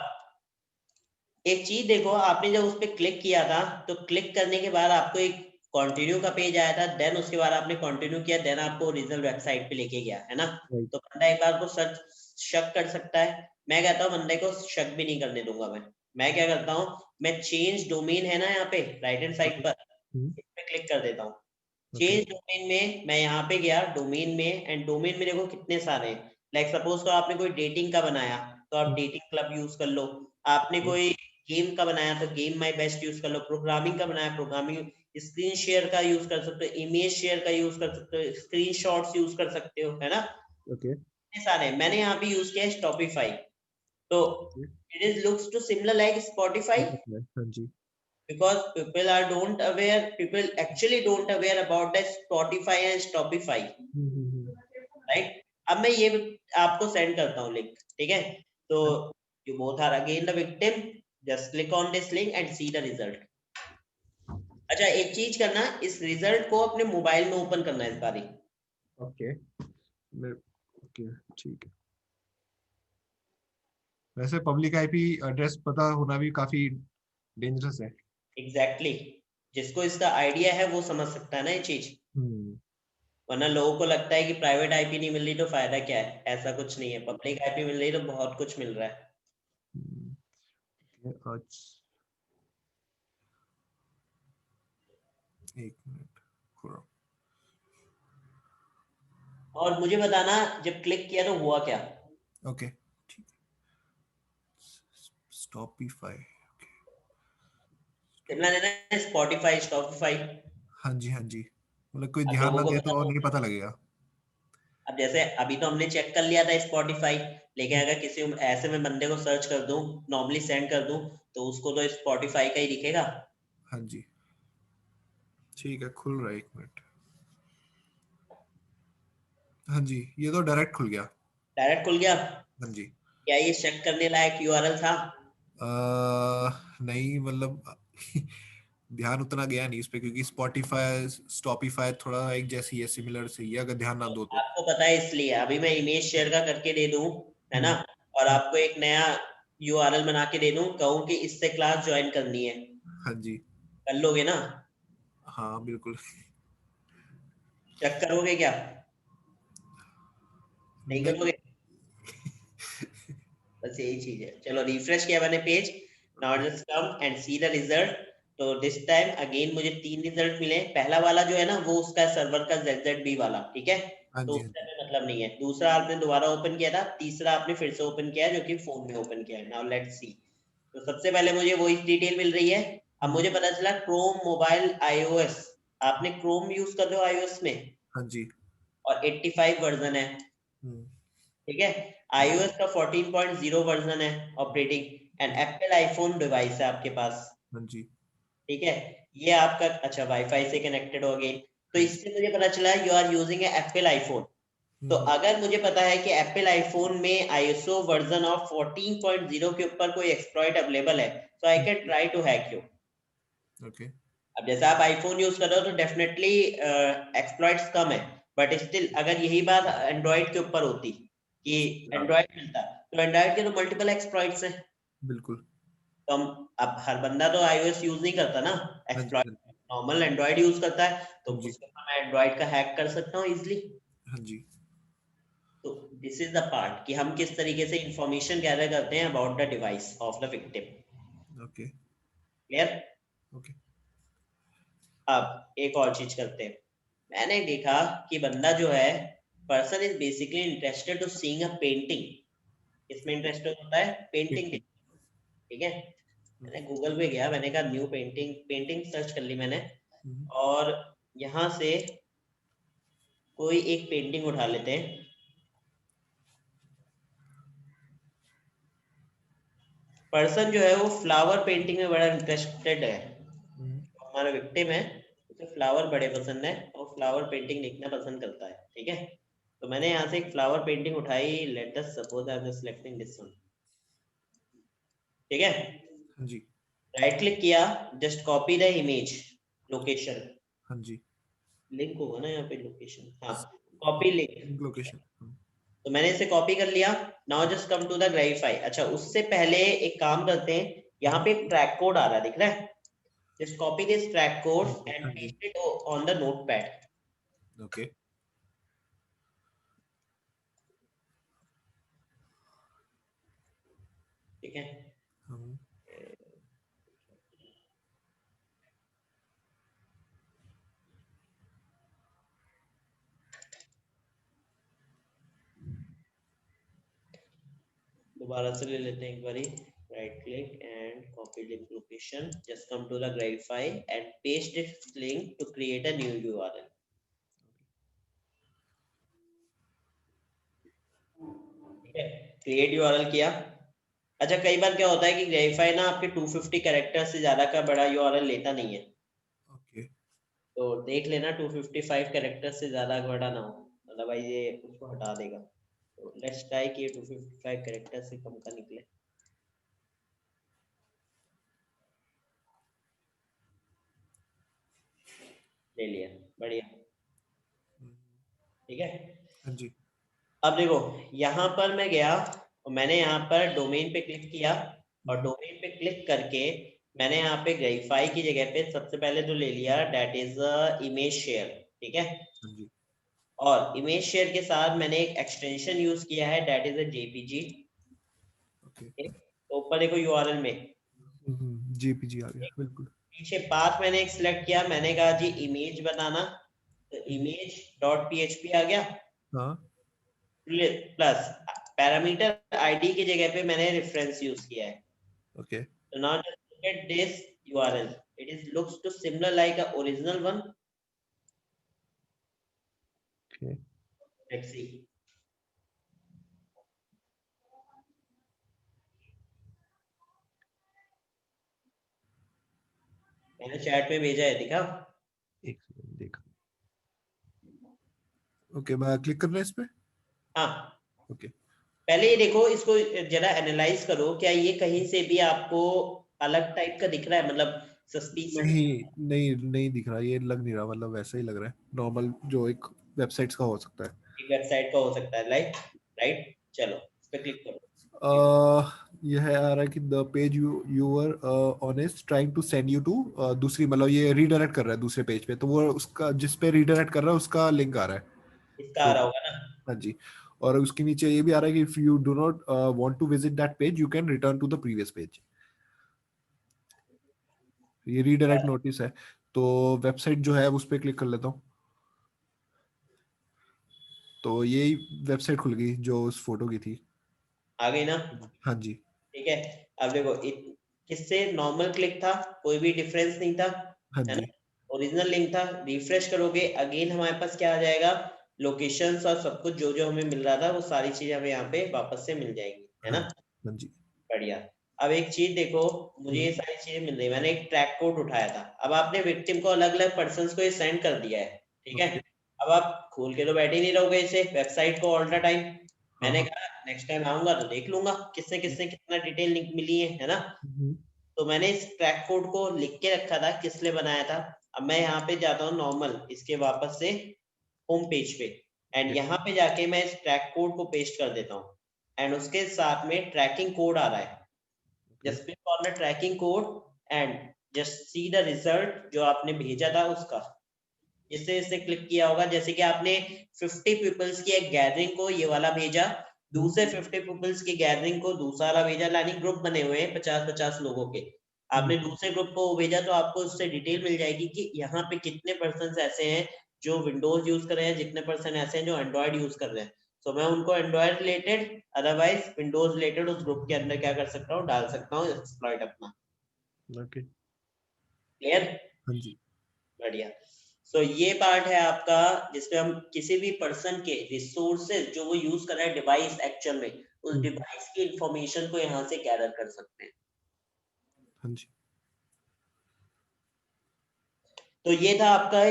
एक चीज देखो, आपने जब उस पर क्लिक किया था तो क्लिक करने के बाद आपको एक कंटिन्यू का पेज आया था, देन उसके बाद आपने कंटिन्यू किया, देन आपको ओरिजिनल वेबसाइट पे लेके गया, है ना। राइट तो बंदा एक बार को सर्च शक कर सकता है, मैं कहता हूँ बंदे को शक भी नहीं करने दूंगा, मैं क्या करता हूँ, मैं चेंज डोमेन है ना यहाँ पे राइट हैंड साइड पर, इस पे क्लिक कर देता हूँ। ओके चेंज डोमेन में मैं यहाँ पे गया डोमेन में, एंड डोमेन में देखो कितने सारे हैं, लाइक सपोज तो आपने कोई डेटिंग का बनाया तो आप डेटिंग क्लब यूज कर लो, आपने कोई गेम का बनाया तो गेम माई बेस्ट यूज कर लो, प्रोग्रामिंग का बनाया प्रोग्रामिंग, स्क्रीन शेयर का यूज कर सकते हो, इमेज शेयर का यूज कर सकते हो, स्क्रीन शॉट्स यूज कर सकते हो, है ना, ओके इतने सारे। मैंने यहाँ पे यूज किया है स्टॉपिफाई, तो it is looks to similar like Spotify, हाँ जी। because people are don't aware, people actually don't aware about that Spotify and Stopify, right। अब मैं ये आपको सेंड करता हूँ लिंक, ठीक है, तो you both are again the victim, just click on this link and see the result। अच्छा एक चीज करना, इस रिजल्ट को अपने मोबाइल में ओपन करना है इस बारी, ओके ओके ठीक है। वैसे पब्लिक आईपी एड्रेस पता होना भी काफी डेंजरस है। एग्जैक्टली जिसको इसका आइडिया है वो समझ सकता है ना ये चीज, वरना लोगों को लगता है कि प्राइवेट आईपी नहीं मिल रही तो फायदा क्या है, ऐसा कुछ नहीं है, पब्लिक आईपी मिल रही तो बहुत कुछ मिल रहा है। आज एक मिनट थोड़ा और मुझे बताना जब क्लिक किया तो हुआ क्या। ओके ठीक स्टॉपिफाई शिमला लेना है स्पॉटिफाई स्टॉपिफाई। हाँ जी मतलब कोई अब ध्यान लोगों ना को दे पता तो हो, नहीं पता लगेगा। अब जैसे अभी तो हमने चेक कर लिया था स्पॉटिफाई, लेकिन अगर किसी ऐसे में बंदे को सर्च कर दूं, नॉर्मली सेंड कर दूं, तो उसको तो स्पॉटिफाई का ही दिखेगा। हाँ जी ठीक है खुल रहा है एक मिनट। हाँ जी ये तो डायरेक्ट खुल गया। डायरेक्ट खुल गया। हाँ जी क्या ये चेक करने लायक यूआरएल था? नहीं मतलब ध्यान उतना गया नहीं इस पे क्योंकि स्टॉपिफाई थोड़ा एक जैसी है सिमिलर से ही है, अगर ध्यान ना दो तो। आपको पता है इसलिए अभी मैं इमेज शेयर का करके दे दूं, है ना, और आपको एक नया URL बना के दे दूं, कहूं कि इससे क्लास ज्वाइन करनी है, हाँ जी, कर लोगे ना? हाँ बिल्कुल। चेक करोगे क्या? नहीं नहीं, करोगे? बस यही चीज है। चलो रिफ्रेश किया मैंने page, now just come and C the result. तो दिस टाइम अगेन मुझे 3 रिजल्ट मिले। पहला वाला जो है ना वो उसका सर्वर का ZZB वाला, ठीक है, हाँ तो जी, हाँ उससे जी, हमें मतलब नहीं है। दूसरा आपने दोबारा ओपन किया था, तीसरा आपने फिर से ओपन किया है जो कि फोन में ओपन किया है। Now let's see. तो सबसे पहले मुझे वही डिटेल मिल रही है। अब मुझे पता चला क्रोम मोबाइल iOS, आपने क्रोम यूज कर रहे हो iOS में, हाँ जी, और 85 वर्जन है, हम्म, ठीक है। iOS का 14.0 वर्जन है operating, and Apple iPhone device है आपके पास, हाँ जी, ठीक है। ये आपका अच्छा वाईफाई से कनेक्टेड हो गई। तो हाँ जी, इससे मुझे पता चला you are using Apple iPhone. तो हम्म, अगर मुझे पता है कि एप्पल आईफोन में आईएसओ वर्जन ऑफ 14.0 के ऊपर कोई एक्सप्लॉइट अवेलेबल है, तो I can try to hack you. Okay, अब जैसे आप आईफोन यूज कर रहे हो तो डेफिनेटली एक्सप्लॉइट्स कम है, बट स्टिल अगर यही बात एंड्रॉइड के ऊपर होती कि हाँ एंड्रॉइड मिलता, तो एंड्रॉइड के तो मल्टीपल एक्सप्लॉइट्स हैं। बिल्कुल, तो हम, अब हर बंदा तो iOS यूज नहीं करता ना, हाँ जी, एक्सप्लॉइट नॉर्मल एंड्रॉइड यूज करता है, तो हाँ जी, उसके ऊपर मैं एंड्रॉइड का हैक कर सकता हूँ इजिली। हाँ जी, तो दिस इज द पार्ट कि हम किस तरीके से इंफॉर्मेशन गैदर करते हैं about the device of the victim. Okay, clear? Okay, अब एक और चीज करते हैं। मैंने देखा कि बंदा जो है, person is basically interested to seeing a painting. इसमें इंटरेस्टेड होता है पेंटिंग, पेंटिंग, ठीक है। मैंने गूगल पे गया, मैंने कहा न्यू पेंटिंग, पेंटिंग सर्च कर ली मैंने, और यहाँ से कोई एक पेंटिंग उठा लेते हैं। पर्सन जो है वो फ्लावर पेंटिंग में बड़ा इंटरेस्टेड है, हमारा विक्टिम है, उसे फ्लावर बड़े पसंद है और फ्लावर पेंटिंग देखना पसंद करता है, ठीक है। तो मैंने यहाँ से एक फ्लावर पेंटिंग उठाई, late us suppose I am selecting this one, ठीक है। हाँ जी, राइट क्लिक किया, just copy the image, location, हाँ जी, लिंक होगा ना यहाँ पे लोकेशन, हाँ, कॉपी लिंक। लोकेशन, तो मैंने इसे कॉपी कर लिया। Now just come to the Grabify. अच्छा उससे पहले एक काम करते हैं, यहाँ पे एक ट्रैक कोड आ रहा है, दिख रहा है? Just copy this track code and हाँ जी, paste it on the notepad, okay, ठीक है। हम, दोबारा से ले लेते हैं एक बारी। Right click and copy link location, just come to the Grabify and paste it link to create a new URL, ठीक है। क्रिएट यूआरएल किया। अच्छा कई बार क्या होता है कि ग्राफाई ना आपके 250 कैरेक्टर से ज्यादा का बड़ा यूआरएल लेता नहीं है, ओके, तो देख लेना 255 कैरेक्टर से ज्यादा बड़ा ना हो, अदरवाइज ये उसको हटा देगा। तो लेट्स ट्राई कि 255 कैरेक्टर से कम का निकले। ले लिया, बढ़िया, ठीक है। हाँ जी, अब देखो यहाँ पर मैं गया और मैंने यहाँ पर डोमेन पे क्लिक किया, और डोमेन पे क्लिक करके मैंने यहाँ पे वेरीफाई की जगह पे सबसे पहले तो ले लिया दैट इज इमेज शेयर, ठीक है। हाँ जी, और इमेज शेयर के साथ मैंने एक एक्सटेंशन यूज किया है that is a JPG, okay, तो ऊपर देखो यूआरएल में जेपीजी आ गया, बिल्कुल, पीछे पाथ मैंने एक सिलेक्ट किया, मैंने कहा जी इमेज बनाना, तो इमेज डॉट पीएचपी आ गया, हाँ, प्लस पैरामीटर आईडी की जगह पे मैंने रेफरेंस यूज किया है। Okay, So now just look at this URL. It is looks to similar like a original one. Okay, Let's see. मैंने चैट में भेजा है, दिखा? एक सेकंड देखा, ओके, मैं क्लिक करना है इस पे, हाँ, ओके, पहले ये देखो, इसको जरा एनालाइज करो, क्या ये कहीं से भी आपको अलग टाइप का दिख रहा है, मतलब सस्पिशियस नहीं, नहीं, नहीं दिख रहा, ये लग नहीं रहा, मतलब वैसा ही लग रहा है नॉर्मल जो एक वेबसाइट्स का हो सकता है। वेबसाइट का हो सकता है, राइट? राइट, चलो इस पे क्लिक करो। अह, ये है आ रहा है कि the page you were on is trying to send you to दूसरी, मतलब ये रीडायरेक्ट कर रहा है दूसरे पेज पे, तो वो उसका जिस पे रीडायरेक्ट कर रहा है उसका लिंक आ रहा है। इसका आ रहा होगा ना। हाँ जी। और उसके नीचे ये भी आ रहा है कि if you do not want to visit that page you can return to the previous page. ये रीडायरेक्ट नोटिस है, तो वेबसाइट जो है उस पर क्लिक कर लेता हूँ, तो यही वेबसाइट खुल गई जो उस फोटो की थी। आ गई ना। हाँ जी। ठीक है, अब देखो किससे नॉर्मल क्लिक था, कोई भी डिफरेंस नहीं था, हाँ है जी। ना। ओरिजिनल लिंक था, रिफ्रेश करोगे अगेन हमारे पास क्या आ जाएगा, लोकेशंस और सब कुछ जो जो हमें मिल रहा था वो सारी चीजें हमें यहाँ पे वापस से मिल जाएंगी, है हाँ ना। जी। हाँ जी। बढ़िया। अब एक चीज देखो, मुझे ये सारी चीजें मिल रही, मैंने एक ट्रैक कोड उठाया था, अब आपने विक्टिम को अलग अलग पर्सन को ये सेंड कर दिया है, ठीक है। ओके। अब आप खोल के तो बैठे नहीं रहोगे इसे वेबसाइट को ऑल द टाइम। हाँ मैंने हाँ। कहा नेक्स्ट टाइम आऊंगा तो देख लूंगा किसने किसने कितना डिटेल लिंक मिली है ना। हम्म, तो मैंने इस ट्रैक कोड को लिख के रखा था किस लिए बनाया था। अब मैं यहाँ पे जाता हूँ नॉर्मल इसके वापस से होम पेज पे, एंड ओके। यहाँ पे जाके मैं इस ट्रैक कोड को पेस्ट कर देता हूँ, एंड उसके साथ में ट्रैकिंग कोड आ रहा है। Okay. Just click on the tracking code and just see the result जो आपने भेजा था उसका। इससे क्लिक किया होगा, जैसे कि आपने 50 पीपल्स की एक गैदरिंग को ये वाला भेजा, दूसरे 50 पीपल्स की गैदरिंग को दूसरा वाला भेजा, यानी ग्रुप बने हुए हैं 50-50 लोगों के। आपने दूसरे ग्रुप को भेजा तो आपको उससे डिटेल मिल जाएगी कि यहाँ पे कितने पर्सन ऐसे हैं जो विंडोज यूज कर रहे हैं, जितने पर्सन ऐसे हैं जो एंड्रॉइड यूज कर रहे हैं। तो मैं उनको Android related otherwise Windows related उस ग्रुप के अंदर क्या कर सकता हूँ, डाल सकता हूँ एक्सप्लॉइट अपना। ओके। क्लियर। हाँ जी। बढ़िया। सो ये पार्ट है आपका जिसमें हम किसी भी पर्सन के रिसोर्सेज जो वो यूज कर रहा है डिवाइस एक्चुअल में, उस डिवाइस की इंफॉर्मेशन को यहाँ से गैदर कर सकते हैं। हाँ जी। तो ये था आपका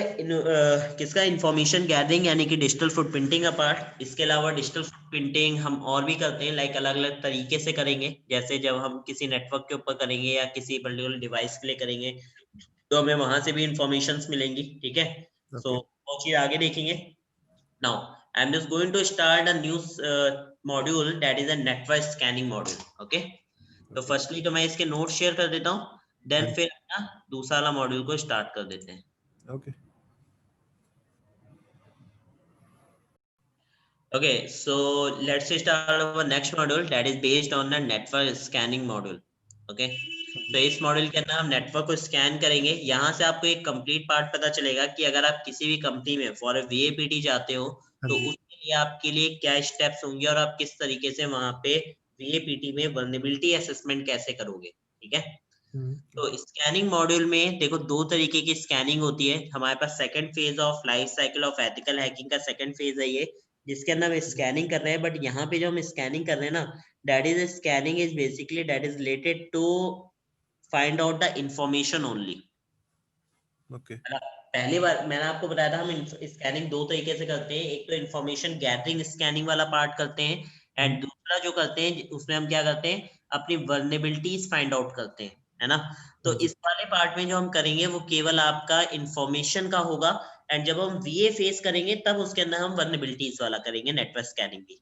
किसका इंफॉर्मेशन गैदरिंग यानी कि डिजिटल फुटप्रिंटिंग का पार्ट। इसके अलावा डिजिटल फुटप्रिंटिंग हम और भी करते हैं, लाइक अलग अलग तरीके से करेंगे, जैसे जब हम किसी नेटवर्क के ऊपर करेंगे या किसी पर्टिकुलर डिवाइस के लिए करेंगे तो हमें वहां से भी इंफॉर्मेशन मिलेंगी, ठीक है। So okay. वो चीज आगे देखेंगे। Now, I'm just going to start a new module that is a network scanning module. Okay. तो ओके। फर्स्टली तो मैं इसके नोट शेयर कर देता हूँ, हाँ देन जी। फिर ना दूसरा वाला मॉड्यूल को स्टार्ट कर देते हैं। Okay. Okay, so let's start our next module that is based on the network scanning module. Okay. तो इस मॉड्यूल के अंदर हम नेटवर्क को स्कैन करेंगे। यहाँ से आपको एक कंप्लीट पार्ट पता चलेगा कि अगर आप किसी भी कंपनी में फॉर वीएपीटी जाते हो हाँ तो जी। उसके लिए आपके लिए क्या स्टेप्स होंगे और आप किस तरीके से वहां पे वीएपीटी में वल्नरेबिलिटी असेसमेंट कैसे करोगे, ठीक है। तो स्कैनिंग मॉड्यूल में देखो दो तरीके की स्कैनिंग होती है हमारे पास। Second phase of life cycle of ethical hacking का सेकंड फेज है ये, जिसके अंदर हम स्कैनिंग कर रहे हैं। बट यहाँ पे जो हम स्कैनिंग कर रहे हैं ना, that is scanning is basically that is related to find out the information only. Okay. पहली बार मैंने आपको बताया था हम स्कैनिंग दो तरीके से करते हैं, एक तो इंफॉर्मेशन गैदरिंग स्कैनिंग वाला पार्ट करते हैं, एंड दूसरा जो करते हैं उसमें हम क्या करते हैं, अपनी वर्नेबिलिटीज फाइंड आउट करते हैं, है ना। तो हाँ जी। इस वाले पार्ट में जो हम करेंगे वो केवल आपका इंफॉर्मेशन का होगा, एंड जब हम वीए फेस करेंगे तब उसके अंदर हम वर्नेबिलिटीज वाला करेंगे, नेटवर्क स्कैनिंग भी।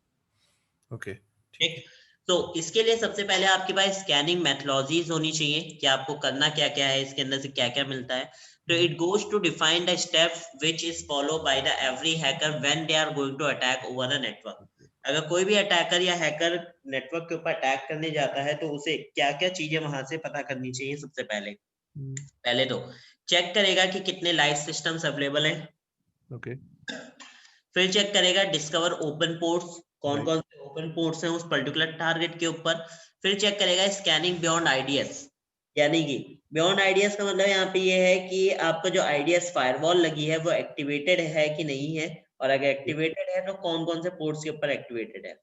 ओके। ठीक है। ठीक। तो इसके लिए सबसे पहले आपके पास स्कैनिंग मेथोडोलॉजीज होनी चाहिए कि आपको करना क्या क्या है, इसके अंदर से क्या क्या मिलता है। तो it goes to define the steps which is follow by the every hacker when they are going to attack over a network. अगर कोई भी अटैकर या हैकर नेटवर्क के ऊपर अटैक करने जाता है तो उसे क्या क्या चीजें वहां से पता करनी चाहिए। सबसे पहले पहले तो चेक करेगा कि कितने लाइव सिस्टम्स अवेलेबल हैं। ओके। फिर चेक करेगा डिस्कवर ओपन पोर्ट्स, कौन राइट। कौन से ओपन पोर्ट्स हैं उस पर्टिकुलर टारगेट के ऊपर। फिर चेक करेगा स्कैनिंग बियॉन्ड आईडीएस, यानी कि बियॉन्ड आईडीएस का मतलब यहाँ पे ये है कि आपका जो आईडीएस फायरवॉल लगी है वो एक्टिवेटेड है कि नहीं है, और अगर एक्टिवेटेड है तो कौन कौन से पोर्ट्स के ऊपर एक्टिवेटेड है।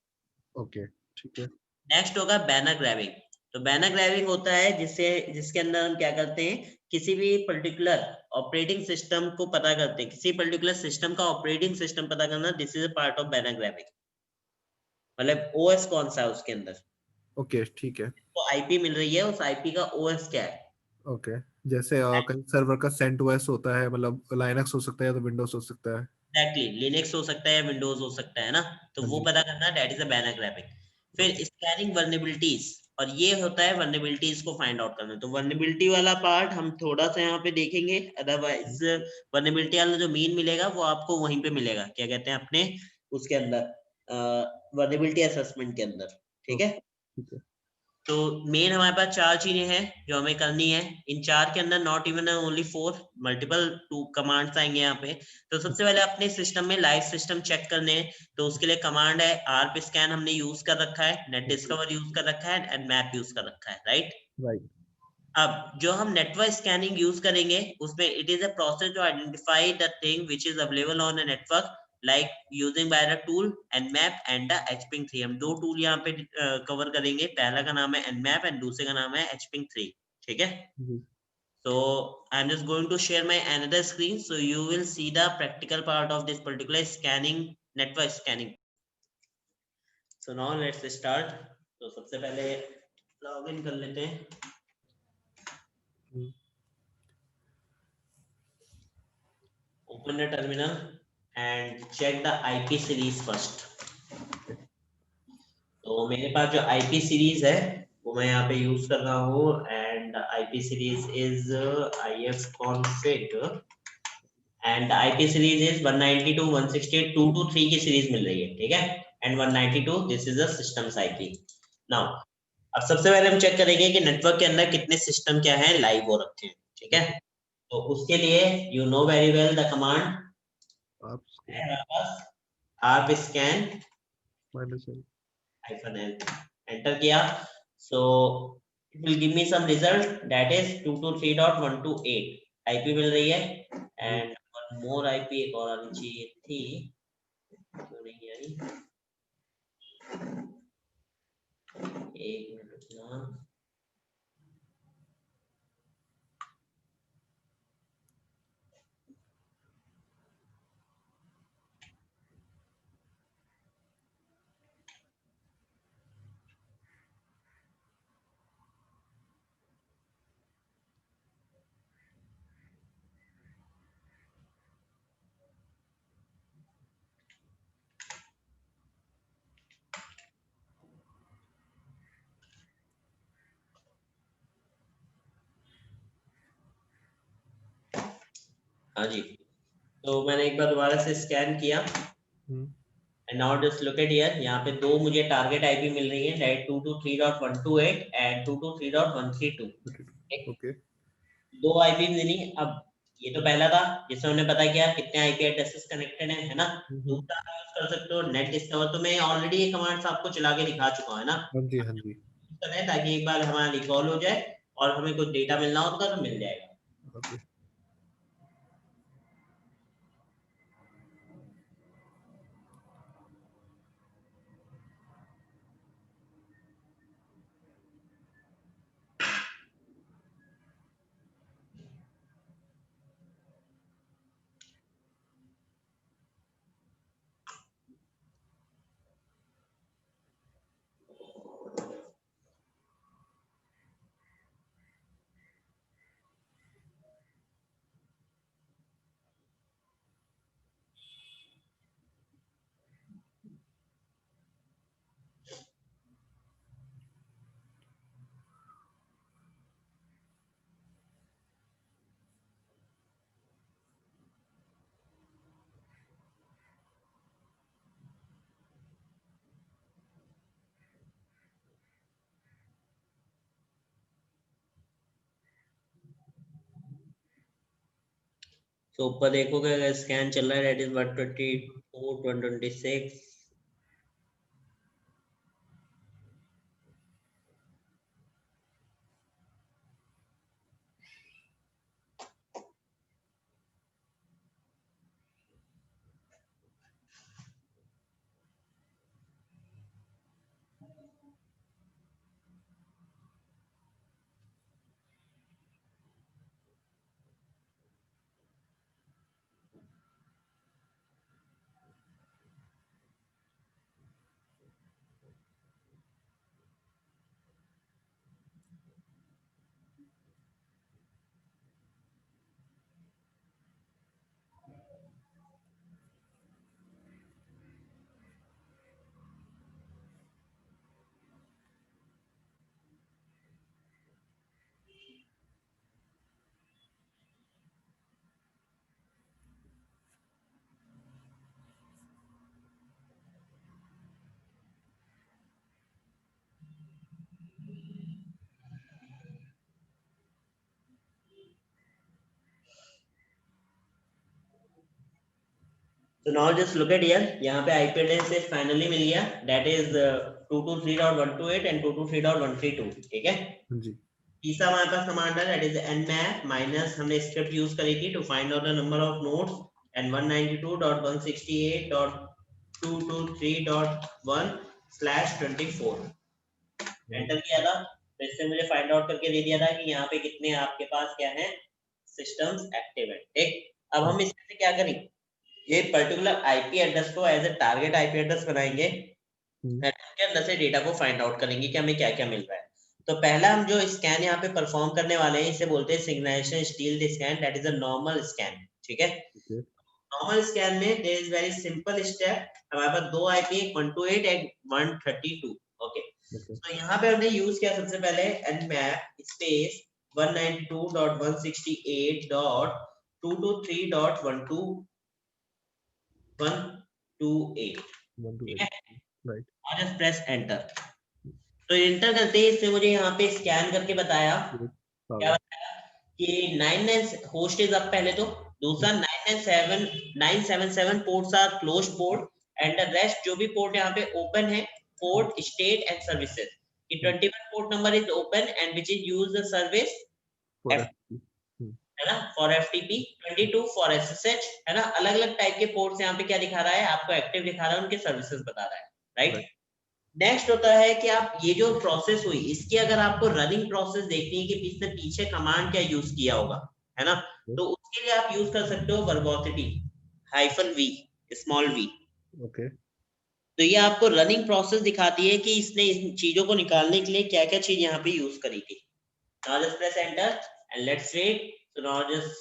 ओके। ठीक है। नेक्स्ट होगा बैनर ग्रैबिंग। तो बैनर ग्रैबिंग होता है जिसके अंदर हम क्या करते हैं, किसी भी पर्टिकुलर ऑपरेटिंग सिस्टम को पता करते हैं, किसी पर्टिकुलर सिस्टम का ऑपरेटिंग सिस्टम पता करना, this is a part of banner grabbing. मतलब ओएस कौन सा है उसके अंदर, ओके। ठीक है। तो आईपी मिल रही है, उस आईपी का ओएस क्या है। ओके। जैसे कहीं सर्वर का CentOS होता है, मतलब लाइनक्स हो सकता है या तो विंडोज हो सकता है। एग्जैक्टली, लिनक्स हो सकता है या विंडोज हो सकता है ना, तो हाँ वो जी। पता करना, that is a banner grabbing. फिर ओके। स्कैनिंग वर्नेबिलिटीज, और ये होता है वल्नरेबिलिटीज को फाइंड आउट करना। तो वल्नरेबिलिटी वाला पार्ट हम थोड़ा सा यहाँ पे देखेंगे, अदरवाइज वल्नरेबिलिटी वाला जो मीन मिलेगा वो आपको वहीं पे मिलेगा, क्या कहते हैं अपने उसके अंदर वल्नरेबिलिटी असेसमेंट के अंदर, ठीक है। तो मेन हमारे पास 4 चीजें हैं जो हमें करनी है। इन 4 के अंदर not even only 4, multiple 2 commands आएंगे यहाँ पे। तो सबसे पहले अपने सिस्टम में लाइव सिस्टम चेक करने हैं, तो उसके लिए कमांड है आरप स्कैन हमने यूज कर रखा है, नेट डिस्कवर यूज कर रखा है, एंड मैप यूज कर रखा है, राइट। अब जो हम नेटवर्क स्कैनिंग यूज करेंगे उसमें it is a process to identify the thing which is available on a network like using by the tool nmap and the hping3। हम 2 टूल यहाँ पे कवर करेंगे, पहला का नाम है nmap एंड दूसरे का नाम है hping3, ठीक है। So I'm just going to share my another screen so you will see the practical part of this particular scanning, network scanning. So now let's start. तो सबसे पहले लॉगिन कर लेते हैं। Open the terminal and check the IP series first. तो मेरे पास जो IP series है वो मैं यहाँ पे यूज कर रहा हूँ, and IP series is ifconfig and IP series is 192.168.223 की सीरीज मिल रही है, ठीक है, and 192 this is the system's IP. Now अब सबसे पहले हम चेक करेंगे कि नेटवर्क के अंदर कितने सिस्टम क्या है लाइव हो रखे हैं, ठीक है। तो उसके लिए you know very well the command आप स्कैन -l एंटर किया, so it will give me some result that is 223.128 IP मिल रही है, एंड वन मोर आईपी एक और आनी चाहिए थी, क्यों नहीं आई, एक मिनट रुकना। हाँ जी, तो मैंने एक बार दोबारा से स्कैन किया, and now just look at here, यहाँ पे 2 मुझे टारगेट आईपी मिल रही है, दैट 223.128 एंड 223.132, ओके। 2 आईपी मिली। अब ये तो पहला था जिसमें हमने पता किया कितने आईपी एड्रेसेस कनेक्टेड है ना। दूसरा आप यूज कर सकते हो नेट डिस्कवर, तो मैं ऑलरेडी ये कमांड्स आपको चला के दिखा चुका हूं, है ना। हाँ जी, हाँ जी, ताकि एक बार हमारा रिकॉल हो जाए और हमें कुछ डेटा मिलना होगा तो मिल जाएगा, ओके। तो ऊपर देखोगे अगर स्कैन चल रहा है that is 124 126, So now just look at here, यहाँ पे IP address finally मिल गया, that is 223.128 and 223.132, ठीक है। जी तीसरा हमारे पास कमांड है that is nmap माइनस हमने स्क्रिप्ट यूज करी थी to find out the number of nodes and 192.168.223.1/24 enter किया था, तो इससे मुझे फाइंड आउट करके दे दिया था कि यहाँ पे कितने आपके पास क्या है सिस्टम्स एक्टिव है, ठीक। अब हम इसमें से क्या करेंगे, ये पर्टिकुलर आईपी एड्रेस को as a target IP address बनाएंगे, के अंदर से डेटा को फाइंड आउट करेंगे कि हमें क्या क्या मिल रहा है। तो पहला हम जो स्कैन यहाँ पे परफॉर्म करने वाले हैं इसे बोलते हैं synchronization stealth scan, that is a normal scan, ठीक है। नॉर्मल स्कैन में there is very simple step, हमारे पास दो आईपी 128 एंड 132, ओके। तो यहाँ पे हमने यूज किया सबसे पहले nmap स्पेस 192.168.223.12128, ठीक है। राइट, और जस्ट प्रेस एंटर। तो एंटर करते ही इसने मुझे यहाँ पे स्कैन करके बताया, क्या बताया कि 99 होस्ट इज अप पहले तो, दूसरा 977 ports are close port and the rest जो भी पोर्ट यहाँ पे ओपन है पोर्ट स्टेट एंड सर्विसेज, कि 21 port number is open and which is use the service है ना फॉर एफटीपी, 22 फॉर एसएसएच, है ना। अलग अलग टाइप के पोर्ट्स यहाँ पे क्या दिखा रहा है आपको, एक्टिव दिखा रहा है, उनके सर्विसेज बता रहा है, राइट। नेक्स्ट होता है कि आप ये जो प्रोसेस हुई इसकी अगर आपको रनिंग प्रोसेस देखनी है कि इसने पीछे कमांड क्या यूज किया होगा, है ना, तो उसके लिए आप यूज कर सकते हो वर्बोसिटी -v स्मॉल v, ओके। तो ये आपको रनिंग प्रोसेस दिखाती है कि इसने इन चीजों को निकालने के लिए क्या क्या चीज यहाँ पे यूज करी थी। Now just press enter and let's read. So now just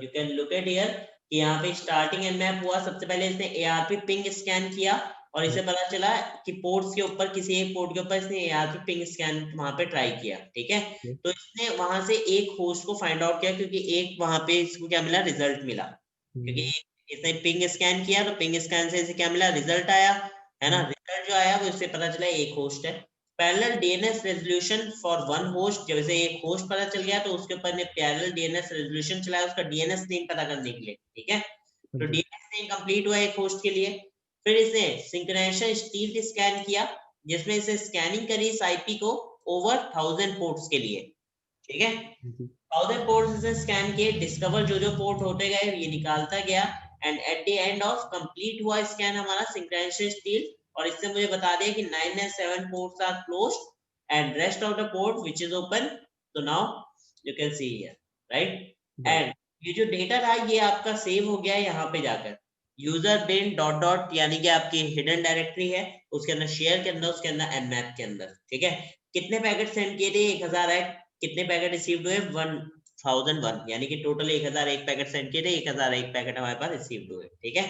you can look at here कि यहाँ पे स्टार्टिंग nmap हुआ, सबसे पहले इसने ARP पिंग स्कैन किया और इसे पता चला कि पोर्ट्स के ऊपर किसी एक पोर्ट के ऊपर इसने ARP पिंग स्कैन वहां पे ट्राई किया, ठीक है। तो इसने वहां से एक होस्ट को फाइंड आउट किया क्योंकि एक वहां पे इसको क्या मिला, रिजल्ट मिला, क्योंकि इसने पिंग स्कैन किया तो पिंग स्कैन से इसे क्या मिला, रिजल्ट आया, है ना। रिजल्ट जो आया वो इससे पता चला एक होस्ट है। Parallel DNS resolution for one host, जब से एक होस्ट पता चल गया तो उसके ऊपर ने पैरेलल डीएनएस रेजोल्यूशन चलाया उसका डीएनएस नेम पता करने के लिए, ठीक है। तो डीएनएस नेम कंप्लीट हुआ एक होस्ट के लिए। फिर इसने सिंक्रोनाइजेशन स्टील्ड स्कैन किया जिसमें इसे स्कैनिंग करी इस आईपी को ओवर 1000 पोर्ट्स के लिए, ठीक है। 1000 पोर्ट्स से स्कैन किए, डिस्कवर जो जो पोर्ट होते गए ये निकालता गया and at the end of complete हुआ स्कैन हमारा सिंक्रोनाइजेशन स्टील्ड, और इससे मुझे बता दिया कि 997 ports are closed and rest of the port which is open. So now you can see here, right? And ये जो डेटा था ये आपका सेव हो गया है यहाँ पे जाकर यूजर bin डॉट यानी कि आपकी हिडन डायरेक्टरी है उसके अंदर, शेयर के अंदर, उसके अंदर nmap के अंदर, ठीक है। कितने पैकेट सेंड किए थे, 1000 है, कितने पैकेट रिसीव्ड हुए 1001, यानी कि टोटल 1001 पैकेट सेंड किए थे, 1001 पैकेट हमारे पास रिसीव्ड हुए, ठीक है।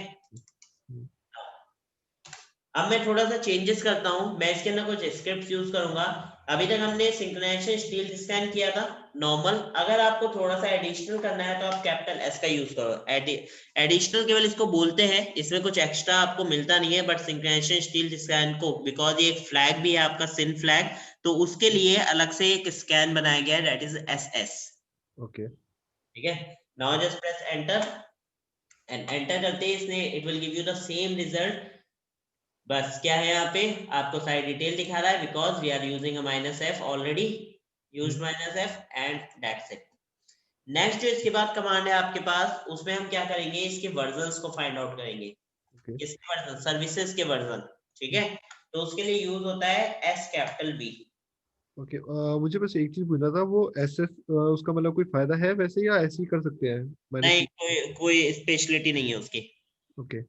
अब मैं थोड़ा सा चेंजेस करता हूं, मैं इसके अंदर कुछ स्क्रिप्ट्स यूज करूंगा। अभी तक हमने सिंक्रोनाइजेशन स्टील्ड स्कैन किया था नॉर्मल, अगर आपको थोड़ा सा एडिशनल करना है तो आप कैपिटल एस का यूज करो। एडिशनल केवल इसको बोलते हैं, इसमें कुछ एक्स्ट्रा आपको मिलता नहीं है, बट सिंक्रोनाइजेशन स्टील्ड स्कैन को बिकॉज ये एक फ्लैग भी है आपका सिन फ्लैग, तो उसके लिए अलग से एक स्कैन बनाया गया है दैट इज एसएस, ओके, ठीक है। Now just press enter and enter करते ही इसने it will give you the same result, बस क्या है यहाँ पे आपको सारी डिटेल दिखा रहा है because we are using a -f already used -f and that's it. Next जो इसके बाद कमांड है आपके पास उसमें हम क्या करेंगे, इसके वर्जन्स को फाइंड आउट करेंगे, किसके वर्जन, सर्विसेज के वर्जन, ठीक है। तो उसके लिए यूज होता है S_B। ओके। मुझे बस एक चीज पूछना था, वो एसएस उसका मतलब कोई फायदा है वैसे या ऐसे ही कर सकते हैं? नहीं, कोई स्पेशलिटी नहीं है उसकी, ओके,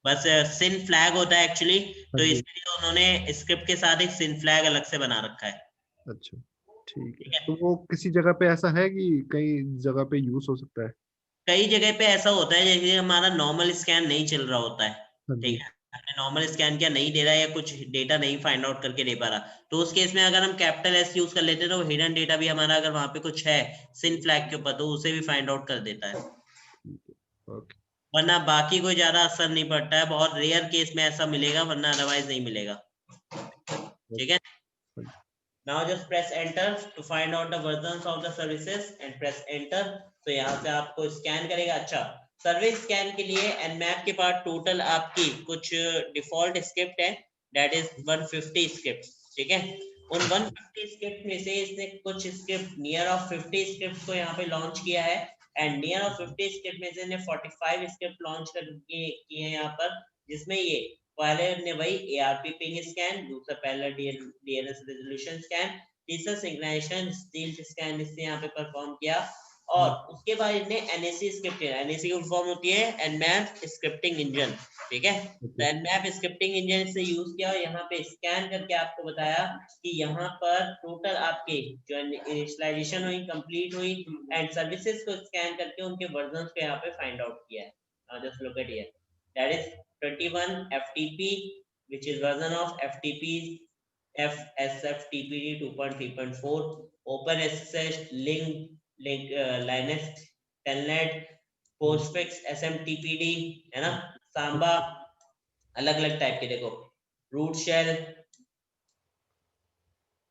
बस सिन फ्लैग होता है एक्चुअली, तो इसके लिए उन्होंने स्क्रिप्ट के साथ एक सिन फ्लैग अलग से बना रखा है। अच्छा, ठीक है। तो वो किसी जगह पे ऐसा है कि कई जगह पे यूज हो सकता है? कई जगह पे ऐसा होता है जैसे हमारा नॉर्मल स्कैन नहीं चल रहा होता है, ठीक है, हमने नॉर्मल स्कैन किया नहीं दे रहा है या कुछ डेटा नहीं फाइंड आउट करके दे पा रहा, तो उस केस में अगर हम कैपिटल एस यूज कर लेते हैं तो हिडन डेटा भी हमारा अगर वहां पे कुछ है सिन फ्लैग के ऊपर तो उसे भी फाइंड आउट कर देता है, ओके, वरना बाकी कोई ज्यादा असर नहीं पड़ता है, बहुत रेयर केस में ऐसा मिलेगा वरना अदरवाइज नहीं मिलेगा, ठीक है। Now just press enter to find out the versions of the services and press enter। तो यहाँ से आपको स्कैन करेगा। अच्छा, सर्विस स्कैन के लिए nmap के पास टोटल आपकी कुछ डिफॉल्ट स्क्रिप्ट है, दैट इज 150 स्क्रिप्ट, ठीक है। उन 150 स्क्रिप्ट में से इसने कुछ स्क्रिप्ट नियर ऑफ 50 स्क्रिप्ट को यहाँ पे लॉन्च किया है, एंड नियर ऑफ 50 स्क्रिप्ट में से 45 स्क्रिप्ट लॉन्च करके किए हैं यहाँ पर, जिसमें ये पहले ने वही ARP पिंग स्कैन, दूसरा पैरेलल DNS रेजोल्यूशन स्कैन, तीसरा सिंक्रोनाइजेशन स्टील्थ स्कैन इसने यहाँ पे परफॉर्म किया, और उसके बाद इसने NAC स्क्रिप्ट, NAC की फॉर्म होती है nmap स्क्रिप्टिंग इंजन, ठीक है। तो nmap स्क्रिप्टिंग इंजन से यूज किया, यहाँ पे स्कैन करके आपको बताया कि यहाँ पर टोटल आपके जो इनिशियलाइजेशन हुई, कंप्लीट हुई, एंड सर्विसेज को स्कैन करके उनके वर्जन्स को यहाँ पे फाइंड आउट किया है। Now just look at here, that is 21 FTP, which is version of FTP FSFTPD 2.3.4, OpenSSH, Linux, Telnet, Postfix, SMTPD, है ना, सांबा, अलग अलग टाइप के, देखो रूट शेल,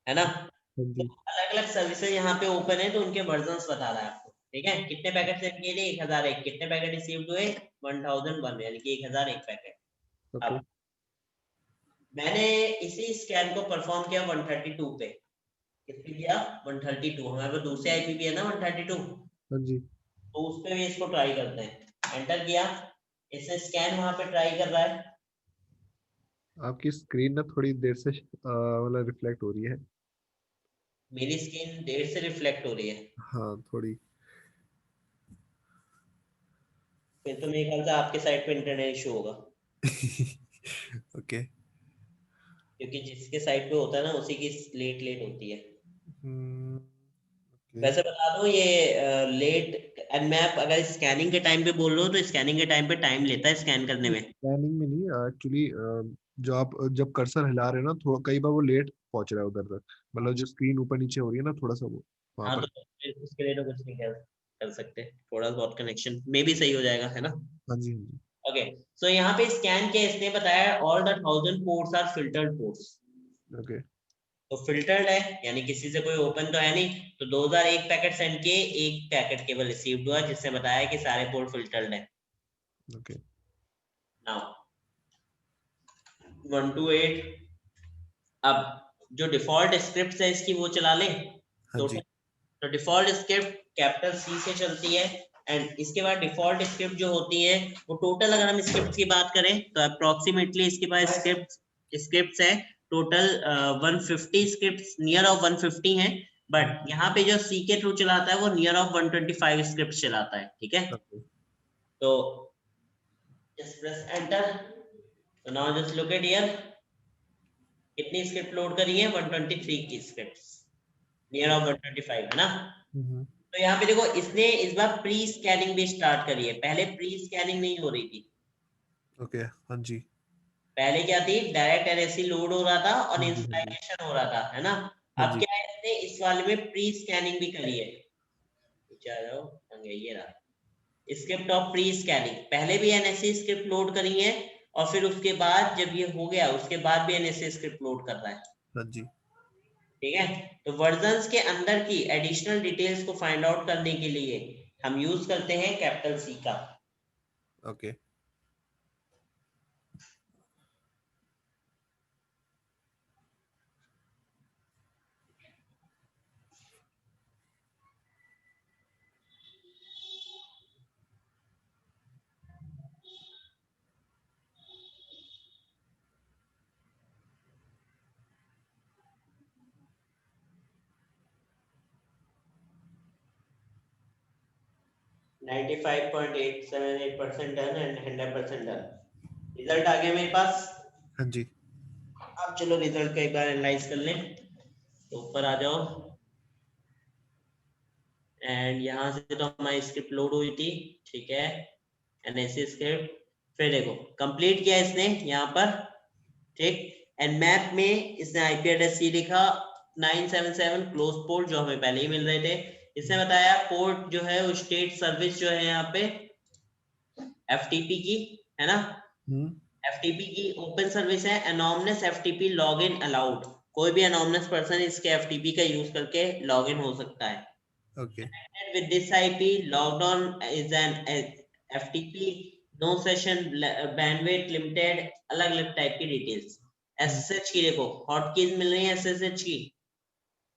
है ना, तो अलग अलग सर्विसेज यहाँ पे ओपन है, तो उनके वर्जन्स बता रहा है आपको, ठीक है। कितने पैकेट सेंड किए थे? 1001। कितने पैकेट रिसीव्ड हुए? 1001, यानी कि 1001 पैकेट। अब मैंने इसी स्कैन को परफॉर्म किया 132 पे। कितने किया? 132। हमारे पास दूसरे आईपी भी है ना 132। हाँ जी। तो उस पे भी इसको ट्राई करते हैं। एंटर किया, इससे स्कैन वहां पे ट्राई कर रहा है। आपकी स्क्रीन ना थोड़ी देर से मतलब रिफ्लेक्ट हो रही है। मेरी स्क्रीन देर से रिफ्लेक्ट हो रही है? हाँ थोड़ी। फिर तो मेरे ख्याल से आपके साइड पे इंटरनेट इशू होगा। ओके। क्योंकि जिसके साइड पे होता है ना, उसी की लेट होती है। okay. वैसे बता दो, ये लेट nmap अगर स्कैनिंग के टाइम पे बोल रहे हो, तो स्कैनिंग के टाइम पे टाइम लेता है स्कैन करने में। स्कैनिंग में नहीं, एक्चुअली जो आप जब कर्सर हिला रहे हैं ना, थोड़ा कई बार वो लेट पहुंच रहा है उधर तक, मतलब जो स्क्रीन ऊपर नीचे हो रही है ना, थोड़ा सा वो वहां हाँ, पर। तो फिर उसके लिए तो कुछ नहीं कर सकते, थोड़ा बहुत कनेक्शन में भी सही हो जाएगा, है ना। हाँ जी, हाँ जी। ओके, सो यहाँ पे स्कैन किया, इसने बताया all the 1000 ports are filtered ports. Okay. तो फिल्टर्ड है, यानी किसी से कोई ओपन तो है नहीं, तो 2001 पैकेट सेंड किए, एक पैकेट केवल रिसीव्ड हुआ, जिससे बताया कि सारे पोर्ट फिल्टर्ड है। ओके। नाउ 128, अब जो डिफॉल्ट स्क्रिप्ट है इसकी वो चला ले। हाँ जी। तो डिफॉल्ट स्क्रिप्ट कैपिटल C से चलती है, एंड इसके बाद डिफॉल्ट स्क्रिप्ट जो होती है वो टोटल, अगर हम स्क्रिप्ट की बात करें तो अप्रोक्सीमेटली इसके पास स्क्रिप्ट्स है टोटल 150 स्क्रिप्ट्स, नियर ऑफ 150 हैं, बट यहाँ पे जो C के थ्रू चलाता है वो नियर ऑफ 125 स्क्रिप्ट चलाता है, ठीक है। तो just press enter, so now just look at here, कितनी स्क्रिप्ट लोड करी है? 123 की स्क्रिप्ट्स, नियर ऑफ 125, है ना। तो यहाँ पे देखो, इसने इस बार प्री स्कैनिंग भी स्टार्ट करी है, पहले प्री स्कैनिंग नहीं हो रही थी। ओके। हाँ जी। पहले क्या थी? डायरेक्ट NAC लोड हो रहा था और इंस्टॉलेशन हो रहा था, है ना। अब क्या है, इसने इस वाले में प्री स्कैनिंग भी करी है। ये रहा स्क्रिप्ट ऑफ प्री स्कैनिंग, पहले भी NAC स्क्रिप्ट लोड करी है, और फिर उसके बाद जब ये हो गया, उसके बाद भी NAC स्क्रिप्ट लोड कर रहा है। हाँ जी। ठीक है, तो वर्जन्स के अंदर की एडिशनल डिटेल्स को फाइंड आउट करने के लिए हम यूज करते हैं कैपिटल C का। Okay. $95.878% done and 100% done. Result आ गया मेरे पास। हाँ जी। अब चलो रिजल्ट का एक बार एनालाइज कर लें। तो ऊपर आ जाओ, एंड यहाँ से तो हमारी स्क्रिप्ट लोड हुई थी, ठीक है, NAC स्क्रिप्ट। फिर देखो कंप्लीट किया इसने यहाँ पर, ठीक। nmap में इसने IP एड्रेस C लिखा 977 क्लोज पोर्ट, जो हमें पहले ही मिल रहे थे। इसने बताया पोर्ट जो है वो स्टेट सर्विस जो है यहाँ पे FTP की, है ना। FTP की ओपन सर्विस है, एनोनिमस FTP लॉगिन अलाउड, कोई भी एनोनिमस पर्सन इसके FTP का यूज करके लॉगिन हो सकता है। Okay. With this IP, logged on is an FTP no session bandwidth limited, अलग अलग टाइप की डिटेल्स। SSH की देखो हॉट कीज मिल रही है, SSH की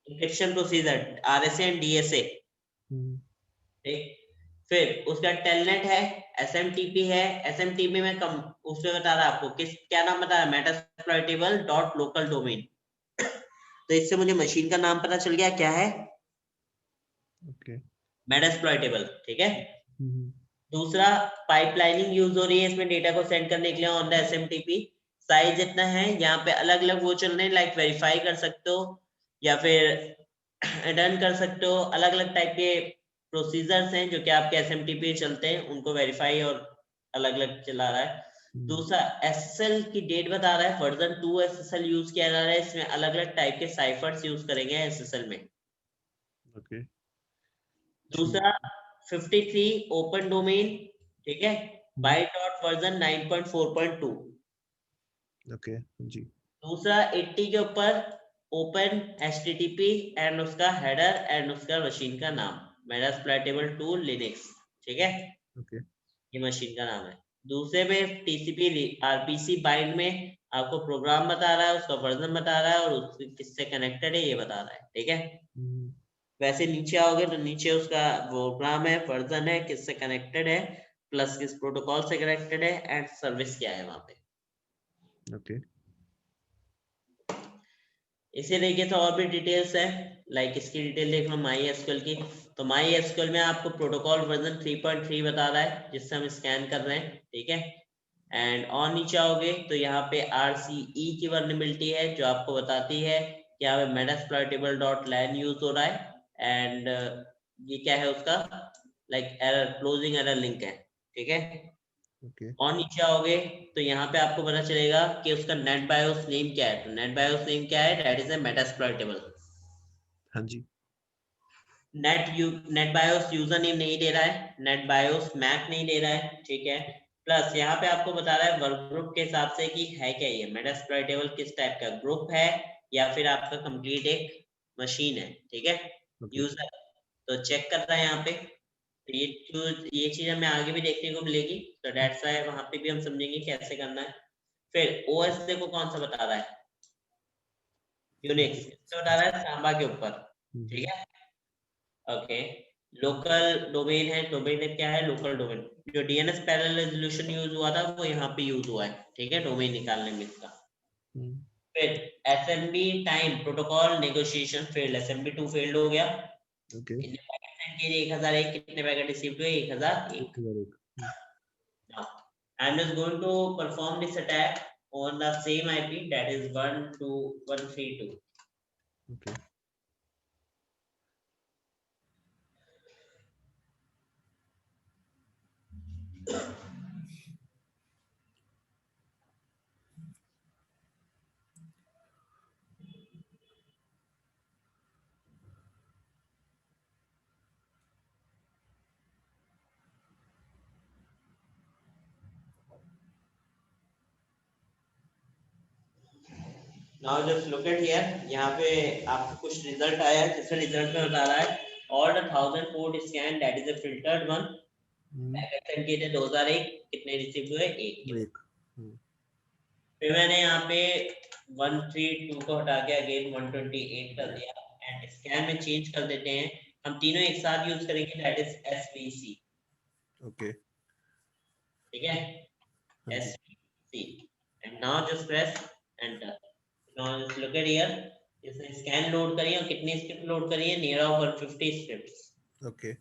encryption procedure RSA and DSA, ठीक। फिर उसका टेलनेट है, SMTP है, SMTP में कम उसमें बता रहा है आपको किस क्या नाम बता रहा है, मेटास्प्लॉइटेबल डॉट लोकल डोमेन। तो इससे मुझे मशीन का नाम पता चल गया क्या है, ओके मेटास्प्लॉइटेबल, ठीक है। दूसरा पाइपलाइनिंग यूज हो रही है इसमें डेटा को सेंड करने के लिए ऑन द SMTP। साइज इतना है, यहाँ पे अलग अलग वो चल रहे हैं, लाइक वेरीफाई कर सकते हो या फिर रन कर सकते हो, अलग अलग टाइप के प्रोसीजर्स हैं जो कि आपके SMTP चलते हैं, उनको वेरीफाई और अलग अलग चला रहा है। दूसरा SSL की डेट बता रहा है, वर्जन 2 SSL यूज किया जा रहा है, इसमें अलग अलग टाइप के साइफर्स यूज करेंगे SSL में। ओके दूसरा 53 ओपन डोमेन, ठीक है, बाइट वर्जन 9.4.2। ओके जी। दूसरा 80 के ऊपर ओपन HTTP एंड उसका हेडर एंड उसका मशीन का नाम मेटास्प्लॉइटेबल टू लिनक्स, ठीक है, ओके ये मशीन का नाम है। दूसरे में TCP RPC बाइंड में आपको प्रोग्राम बता रहा है, उसका वर्जन बता रहा है और उससे किससे कनेक्टेड है ये बता रहा है, ठीक है। वैसे नीचे आओगे तो नीचे उसका प्रोग्राम है, वर्जन है, किससे कनेक्टेड है, प्लस किस प्रोटोकॉल से कनेक्टेड है एंड सर्विस क्या है वहां पे। ओके इसी तरीके से और भी डिटेल्स है, लाइक इसकी डिटेल देख लो MySQL की। तो MySQL में आपको प्रोटोकॉल वर्जन 3.3 बता रहा है जिससे हम स्कैन कर रहे हैं, ठीक है। एंड और नीचे आओगे तो यहाँ पे RCE की वर्नेबिलिटी है जो आपको बताती है कि यहाँ पे metasploitable.lan यूज हो रहा है एंड ये क्या है उसका like error closing error link है, ठीक है। ओके और नीचे आओगे तो यहाँ पे आपको पता चलेगा कि उसका नेट बायोस नेम क्या है। तो नेट बायोस नेम क्या है, दैट इज ए मेटास्प्लॉइटेबल। हाँ जी। नेट बायोस यूजर नेम नहीं दे रहा है, नेट बायोस मैक नहीं दे रहा है, ठीक है। प्लस यहाँ पे आपको बता रहा है वर्क ग्रुप के हिसाब से कि है क्या ये मेटास्प्लॉइटेबल, किस टाइप का ग्रुप है या फिर आपका कंप्लीट एक मशीन है, ठीक है, यूजर। तो चेक कर रहा है यहाँ पे। तो ये चीज हमें आगे भी देखने को मिलेगी, तो दैट्स व्हाई वहां पे भी हम समझेंगे कैसे करना है। फिर OS देखो कौन सा बता रहा है, यूनिक्स बता रहा है सांबा के ऊपर, ठीक है, ओके। लोकल डोमेन है, डोमेन क्या है, लोकल डोमेन। जो DNS पैरेलल रेजोल्यूशन यूज हुआ था वो यहाँ पे यूज हुआ है, ठीक है, डोमेन निकालने में इसका। फिर SMB time protocol negotiation failed, SMB2 failed हो गया। ओके कितने पैकेट सेंड किए, 1001। कितने पैकेट रिसीव हुए, 1001। Now I'm just going to perform this attack on the same IP, that is 12132. Okay Now just look at here, यहाँ पे आपको कुछ रिजल्ट आया है, जिसमें रिजल्ट में बता रहा है all the 1000 port scan that is a filtered one, packet send किए थे 2001, कितने रिसीव हुए, 1। फिर मैंने यहाँ पे 132 को हटा के अगेन 128 कर दिया एंड स्कैन में चेंज कर देते हैं। हम तीनों एक साथ यूज करेंगे, दैट इज SVC, ओके ठीक है, SVC। And now just press enter. Now just look at here, इसने स्कैन लोड करी और कितनी स्क्रिप्ट लोड करी है, नियर अबाउट 150 स्क्रिप्ट्स। ओके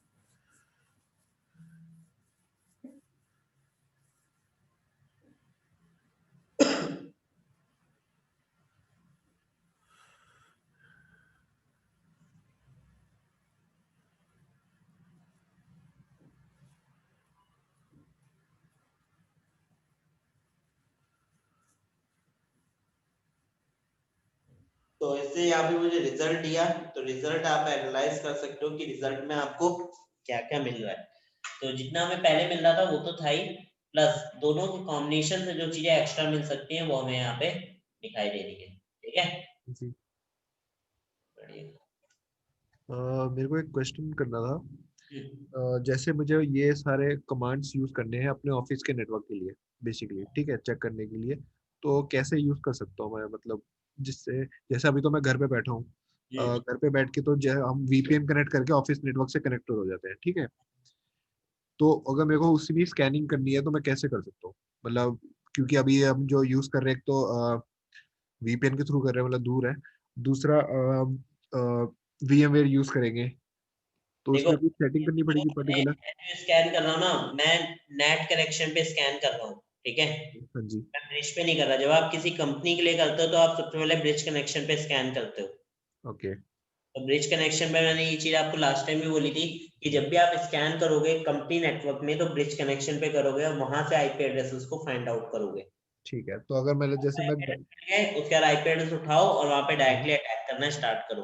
तो इससे यहाँ पे मुझे रिजल्ट दिया, तो रिजल्ट आप एनालाइज कर सकते हो कि रिजल्ट में आपको क्या क्या मिल रहा है। तो जितना हमें पहले मिल रहा था वो तो था ही, प्लस दोनों के कॉम्बिनेशन से जो चीजें एक्स्ट्रा मिल सकती हैं वो हमें यहाँ पे दिखाई दे रही है, ठीक है जी। बढ़िया। मेरे को एक क्वेश्चन करना था जैसे मुझे ये सारे कमांड्स यूज करने हैं अपने ऑफिस के नेटवर्क के लिए बेसिकली, ठीक है, चेक करने के लिए, तो कैसे यूज कर सकता हूँ मैं, मतलब जिससे, जैसे अभी तो मैं घर पे बैठा हूँ, घर पे बैठ के तो हम वीपीएन कनेक्ट करके ऑफिस नेटवर्क से कनेक्ट हो जाते हैं, ठीक है, तो अगर मेरे को उसी में स्कैनिंग करनी है तो मैं कैसे कर सकता हूँ, मतलब क्योंकि अभी हम जो यूज कर रहे हैं एक तो वीपीएन के थ्रू कर रहे हैं, मतलब दूर है, दूसरा वीएमवेयर यूज करेंगे, तो देखो उसमें कुछ सेटिंग करनी पड़ेगी पर्टिकुलर। मैं स्कैन कर रहा हूँ ना, मैं नेट कनेक्शन पे स्कैन कर रहा हूँ, ठीक है, हाँ जी। मैं ब्रिज पे नहीं कर रहा। जब आप किसी कंपनी के लिए करते हो तो आप सबसे पहले ब्रिज कनेक्शन पे स्कैन करते हो। ओके। तो ब्रिज कनेक्शन पे मैंने ये चीज आपको लास्ट टाइम भी बोली थी कि जब भी आप स्कैन करोगे कंपनी नेटवर्क में तो ब्रिज कनेक्शन पे करोगे और वहां से आईपी एड्रेसेस को फाइंड आउट करोगे। ठीक है, तो अगर मैंने जैसे मैं उसके बाद आईपी एड्रेस उठाओ और वहां पे डायरेक्टली अटैक करना स्टार्ट करो।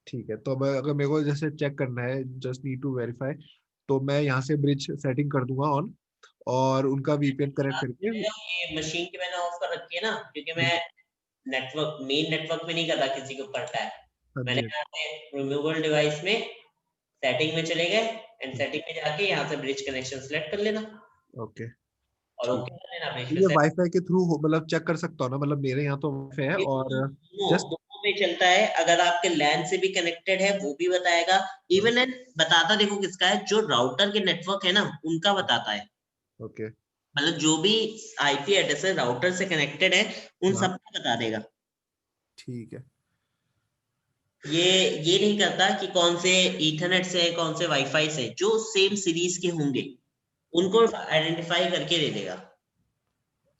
ठीक है, तो अगर मेरे को जैसे चेक करना है, जस्ट नीड टू वेरीफाई, तो मैं यहाँ से ब्रिज सेटिंग कर दूंगा ऑन, और उनका वीपीएन कनेक्ट करके। ये मशीन की मैंने ऑफ कर रखी है ना, क्योंकि हाँ मैं जी। नेटवर्क मेन नेटवर्क में नहीं कर रहा किसी के ऊपर टैप। हाँ मैंने जी। यहाँ पे रिमूवेबल डिवाइस में सेटिंग में चले गए एंड सेटिंग में जाके यहाँ से ब्रिज कनेक्शन सेलेक्ट कर लेना ओके। और ठीक ओके है, कर लेना ब्रिज तो पे ये सेट। वाईफाई के थ्रू मतलब चेक कर सकता हूँ ना, मतलब मेरे यहाँ तो वाईफाई है, ये और दोनों जस्ट। दोनों पे चलता है। अगर आपके लैन से भी कनेक्टेड है वो भी बताएगा। इवन एंड बताता देखो किसका है, जो राउटर के नेटवर्क है ना उनका बताता है। ओके। मतलब जो भी आईपी एड्रेस है राउटर से कनेक्टेड है उन हाँ। सबका बता देगा। ठीक है। ये नहीं करता कि कौन से ईथरनेट से है कौन से वाईफाई से, जो सेम सीरीज के होंगे उनको आइडेंटिफाई करके दे देगा।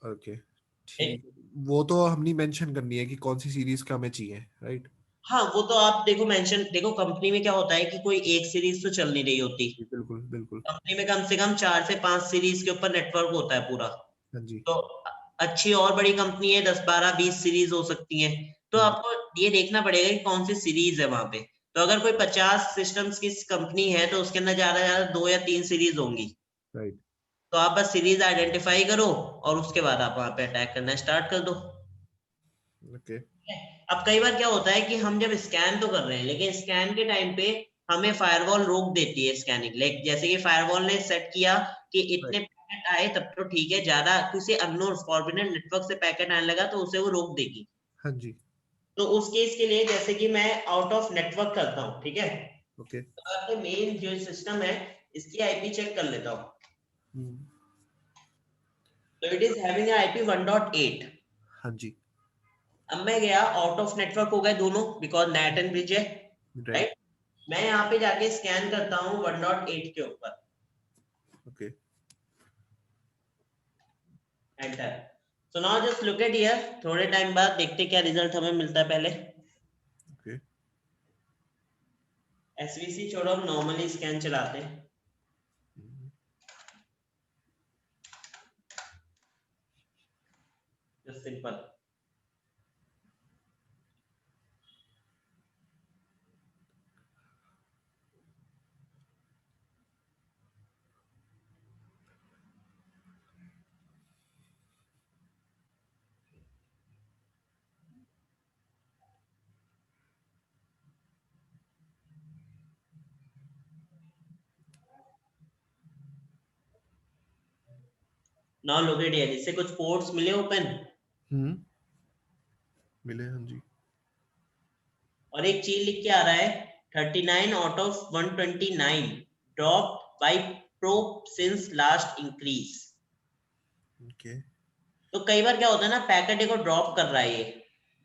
ओके। ठीक? ठीक है, वो तो हमने मेंशन करनी है कि कौन सी सीरीज का हमें चाहिए, राइट। हाँ वो तो आप देखो मेंशन, देखो कंपनी में क्या होता है कि कोई एक सीरीज तो चल नहीं रही होती। बिल्कुल बिल्कुल। कंपनी में कम से कम 4 से 5 सीरीज के ऊपर नेटवर्क होता है पूरा। हाँ जी। तो अच्छी और बड़ी कंपनी है 10 12 20 सीरीज हो सकती है। तो हम्म। आपको ये देखना पड़ेगा कि कौन सी सीरीज है वहां पे। तो अगर कोई 50 सिस्टम्स की कंपनी है तो उसके अंदर ज्यादा से ज्यादा 2 या 3 सीरीज होंगी। राइट। तो आप बस सीरीज आइडेंटिफाई करो और उसके बाद आप वहां पे अटैक करना स्टार्ट कर दो। ओके। अब कई बार क्या होता है कि हम जब स्कैन तो कर रहे हैं लेकिन स्कैन के टाइम पे हमें फायरवॉल रोक देती है स्कैनिंग। लाइक जैसे कि फायरवॉल ने सेट किया कि इतने राइट। पैकेट आए तब तो ठीक है, ज्यादा किसी अननोन फॉरबिडन नेटवर्क से पैकेट आने लगा तो उसे वो रोक देगी। हाँ जी। तो उस केस के लिए जैसे कि मैं आउट ऑफ नेटवर्क करता हूँ, ठीक है, ओके। तो आपके मेन जो सिस्टम है इसकी आईपी चेक कर लेता हूँ। हम्म। तो इट इज हैविंग आईपी 1.8। हाँ जी। अब मैं गया आउट ऑफ नेटवर्क हो गए दोनों बिकॉज नेट एंड ब्रिज है, राइट। राइट। मैं यहाँ पे जाके स्कैन करता हूँ 1.8 के ऊपर, okay. Enter. So now just look at here, थोड़े टाइम बाद देखते क्या रिजल्ट हमें मिलता है। पहले ओके। एसवीसी छोड़ो, हम नॉर्मली स्कैन चलाते हैं। Just simple. Now look at here, इससे कुछ पोर्ट्स मिले ओपन हम्म। मिले, हाँ जी। और एक चीज लिख के आ रहा है 39 out of 129 drop by probe since last increase. Okay. तो कई बार क्या होता है ना, पैकेट को ड्रॉप कर रहा है ये,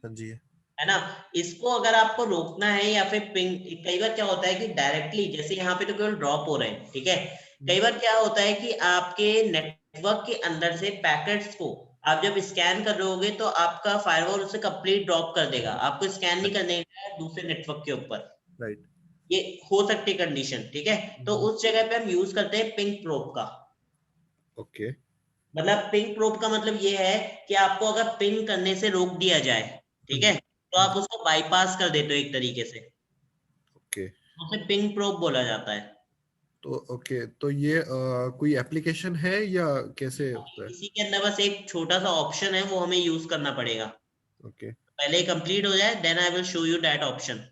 हाँ जी। है ना। इसको अगर आपको रोकना है या फिर पिंग, कई बार क्या होता है कि डायरेक्टली जैसे यहाँ पे तो केवल ड्रॉप हो रहे हैं, ठीक है। कई बार क्या होता है कि आपके नेटवर्क के अंदर से पैकेट्स को आप जब स्कैन कर रहे होगे तो आपका फायरवॉल उसे कंप्लीट ड्रॉप कर देगा, आपको स्कैन नहीं करने का दूसरे नेटवर्क के ऊपर। राइट। ये हो सकती है कंडीशन, ठीक है। तो उस जगह पे हम यूज करते हैं पिंग प्रोब का। ओके। मतलब पिंग प्रोब का मतलब ये है कि आपको अगर पिंग करने से रोक दिया जाए, हाँ ठीक है, जी। तो हाँ आप जी। उसको बाईपास कर देते हो एक तरीके से, ओके। उसे पिंग प्रोब बोला जाता है। तो ओके, तो ये कोई एप्लीकेशन है या कैसे होता है? इसी के अंदर बस एक छोटा सा ऑप्शन है वो हमें यूज करना पड़ेगा। ओके। पहले कंप्लीट हो जाए then I will show you that option.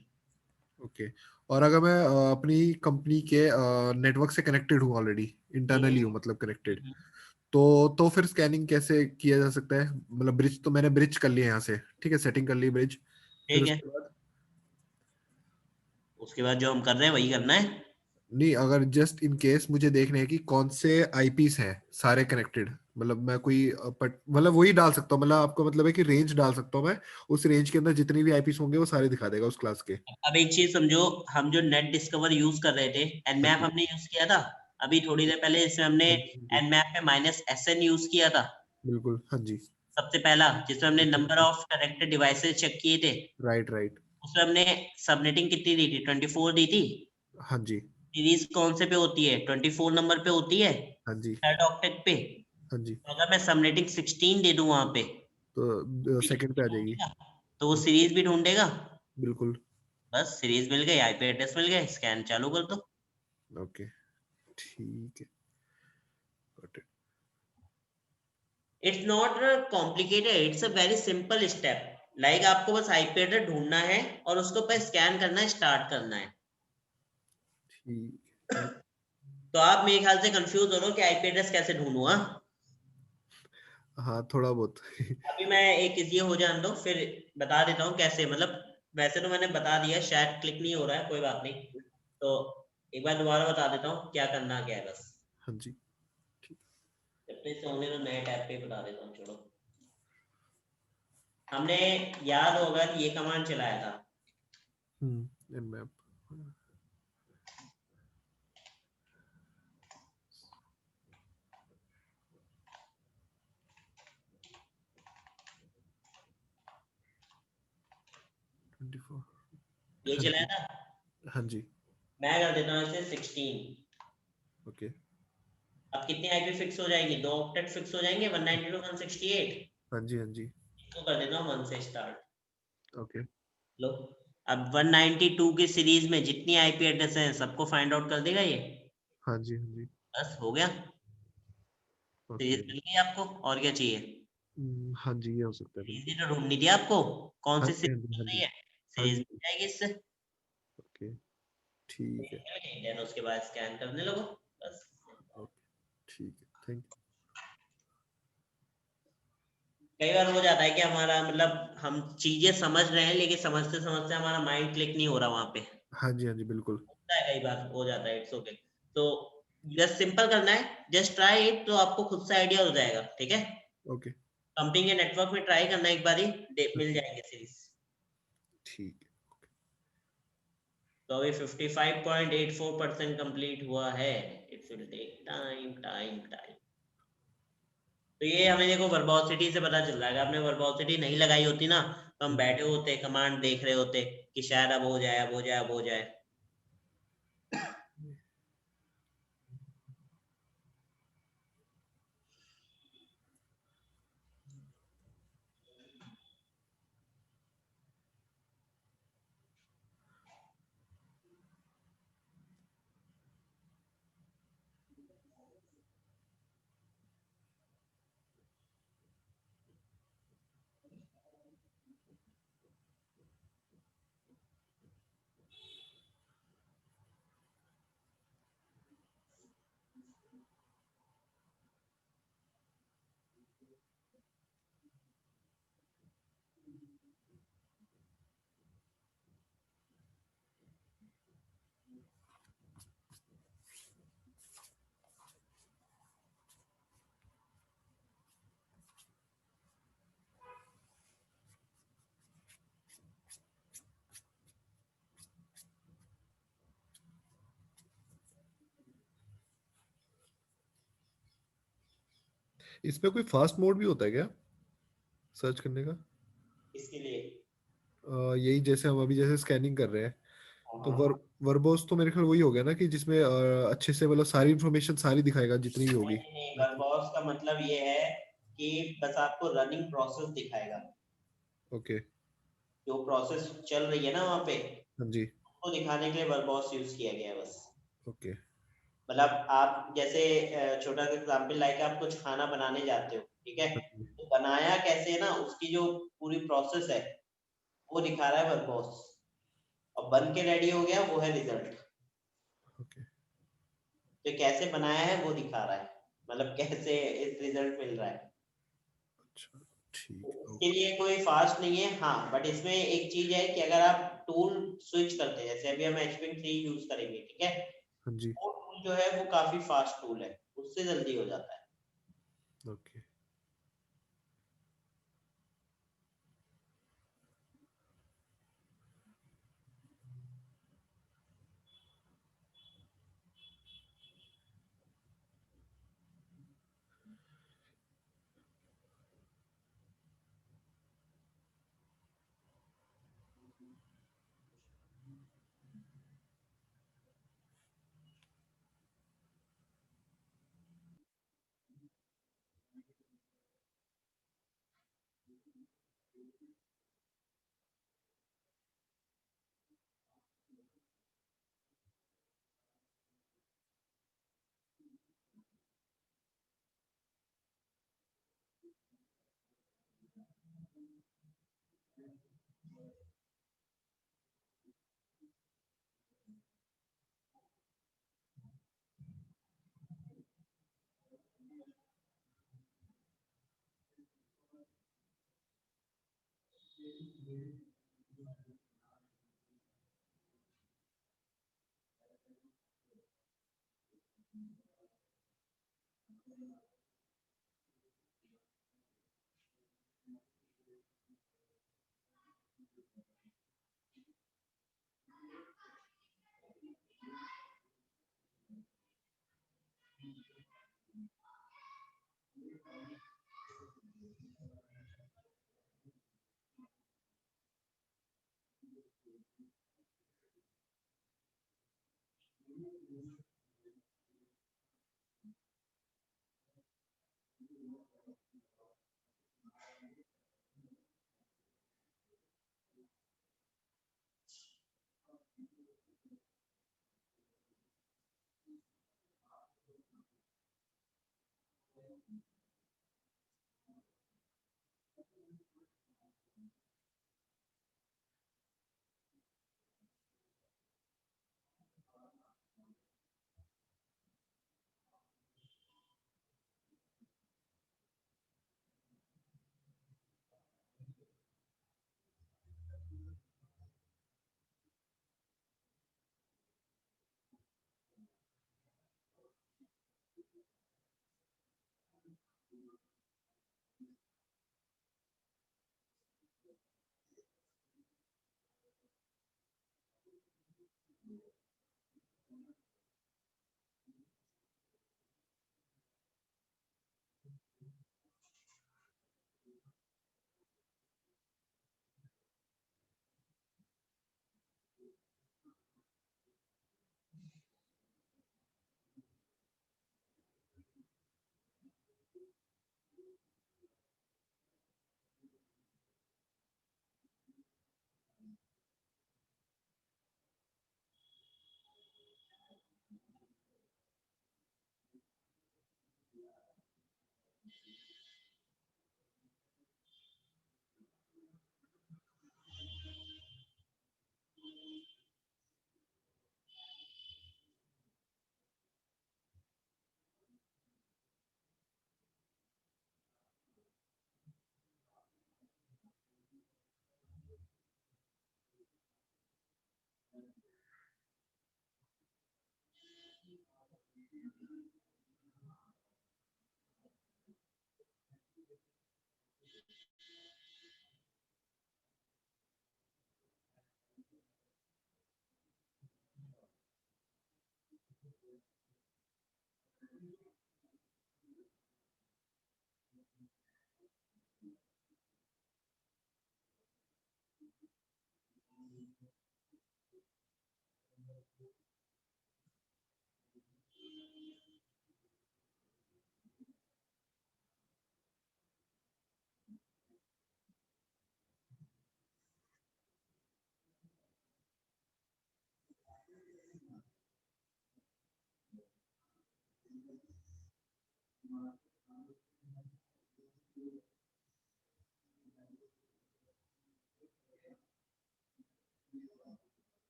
Okay. और अगर मैं अपनी कंपनी के नेटवर्क से कनेक्टेड हूँ ऑलरेडी, इंटरनली हूँ मतलब कनेक्टेड, हम्म, तो फिर स्कैनिंग कैसे किया जा सकता है? मतलब ब्रिज तो मैंने ब्रिज कर लिया यहाँ से, ठीक है, सेटिंग कर ली ब्रिज, फिर ठीक है। उसके बाद उसके बाद जो हम कर रहे हैं वही करना है। नहीं, अगर जस्ट इन केस मुझे देखना है कि कौन से आईपीस हैं सारे कनेक्टेड, मतलब मैं कोई मतलब वही डाल सकता हूँ, मतलब आपको मतलब है कि रेंज डाल सकता हूँ मैं, उस रेंज के अंदर जितने भी आईपीस होंगे वो सारे दिखा देगा उस क्लास के। अब एक चीज समझो, हम जो नेट डिस्कवर यूज कर रहे थे, हाँ एनमैप जी, हमने यूज किया था अभी थोड़ी देर पहले, इसमें हमने हाँ जी, हाँ जी, एनमैप में -SN यूज किया था बिल्कुल, हाँ जी, सबसे पहला, जिसमें हमने सबसे नंबर पहले, ऑफ कनेक्टेड डिवाइसेस चेक किए थे। राइट राइट, उसमें हमने सबनेटिंग कितनी दी थी, 24 दी थी। हाँ जी, सीरीज कौन से पे होती है, 24 नंबर पे होती है, हाँ जी, थर्ड ऑक्टेट पे। हाँ जी, तो अगर मैं सबनेटिंग 16 दे दूं वहां पे, तो सीरीज सेकंड भी पे आ जाएगी, ढूंढेगा, तो वो सीरीज भी ढूंढेगा। बिल्कुल, बस सीरीज मिल गई, आईपी एड्रेस मिल गए, स्कैन चालू कर दो। ओके, ठीक है, got it. It's not complicated, it's a very simple step. Like आपको बस आईपी एड्रेस ढूंढना है और उसको पर स्कैन करना है, स्टार्ट करना है। ठीक है, तो आप मेरे ख्याल से कंफ्यूज हो रहे हो कि आईपी एड्रेस कैसे ढूंढूं, हाँ? हाँ थोड़ा बहुत अभी मैं एक ये हो जान दो, फिर बता देता हूँ कैसे, मतलब वैसे तो मैंने बता दिया, शायद क्लिक नहीं हो रहा है, कोई बात नहीं। तो एक बार दोबारा बता देता हूँ क्या करना क्या है बस। हाँ जी, ठीक, जब तक से होने तो नए टैब पे बता देता हूँ, छोड़ो। हमने, याद होगा कि ये कमांड चलाया था, मैप, 24, ये हाँ चलाया जी, था। हाँ जी, मैं कर देता हूँ इसे 16। ओके, अब कितनी आईपी फिक्स हो जाएंगी, 2 ऑक्टेट फिक्स हो जाएंगे, 192.168। हाँ जी, हाँ जी, इसको कर देता हूँ 1 से स्टार्ट। ओके, लो, अब 192 की सीरीज में जितनी आईपी एड्रेस हैं सबको फाइंड आउट कर देगा ये। हाँ जी, हाँ जी, बस हो गया, ओके, सीरीज मिल गई आपको, और क्या चाहिए? हाँ जी, ये हो सकता है सीरीज बिल्कुल, ही तो ढूंढनी थी आपको, कौन हाँ सी जी, हाँ सीरीज जी, मिल हाँ रही जी, है, हाँ सीरीज मिल जी, जाएगी इससे। ओके, ठीक है, देन उसके बाद स्कैन करने लगो, बस। ओके, ठीक है, थैंक कई बार हो जाता है कि हमारा मतलब हम चीजें समझ रहे हैं, लेकिन समझते समझते हमारा माइंड क्लिक नहीं हो रहा वहां पे, हाँ जी, हाँ जी, बिल्कुल, होता है, कई बार हो जाता है, इट्स ओके। तो जस्ट सिंपल करना है, जस्ट ट्राई इट, तो आपको खुद से आइडिया हो जाएगा, ठीक है? ओके, कंपनी के नेटवर्क में ट्राई करना एक बारी, हाँ मिल जी, जाएंगे सीरीज। ठीक है, तो अभी 55.84% कंप्लीट हुआ है। It will take time time time. तो ये हमें देखो वर्बोसिटी से पता चल रहा है, अगर आपने वर्बोसिटी नहीं लगाई होती ना, तो हम बैठे होते कमांड देख रहे होते कि शायद अब हो जाए, अब हो जाए, अब हो जाए। इसमें कोई फास्ट मोड भी होता है क्या सर्च करने का? इसके लिए। यही जैसे हम अभी जैसे स्कैनिंग कर रहे हैं, तो हाँ, वर्बोस तो मेरे ख्याल वही हो गया ना कि जिसमें अच्छे से मतलब सारी इंफॉर्मेशन सारी दिखाएगा जितनी भी होगी। नहीं, वर्बॉस का मतलब ये है कि बस आपको रनिंग प्रोसेस दिखाएगा, ओके, जो प्रोसेस चल रही है ना वहाँ पे, हाँ जी, उसको दिखाने के लिए वर्बॉस यूज किया गया है बस। ओके, मतलब आप जैसे छोटा सा एग्जाम्पल लाइक आप कुछ खाना बनाने जाते हो, ठीक है, हाँ जी, तो बनाया कैसे है ना, उसकी जो पूरी प्रोसेस है वो दिखा रहा है वर्बॉस। और बन के रेडी हो गया, वो है रिजल्ट। ओके। तो कैसे बनाया है वो दिखा रहा है, मतलब कैसे इस रिजल्ट मिल रहा है। अच्छा, ठीक है, इसके ओके। लिए कोई फास्ट नहीं है, हाँ, बट इसमें एक चीज है कि अगर आप टूल स्विच करते हैं, जैसे अभी हम HP3 यूज करेंगे, ठीक है, हाँ जी। वो टूल जो है वो काफी फास्ट टूल है, उससे जल्दी हो जाता है। ओके।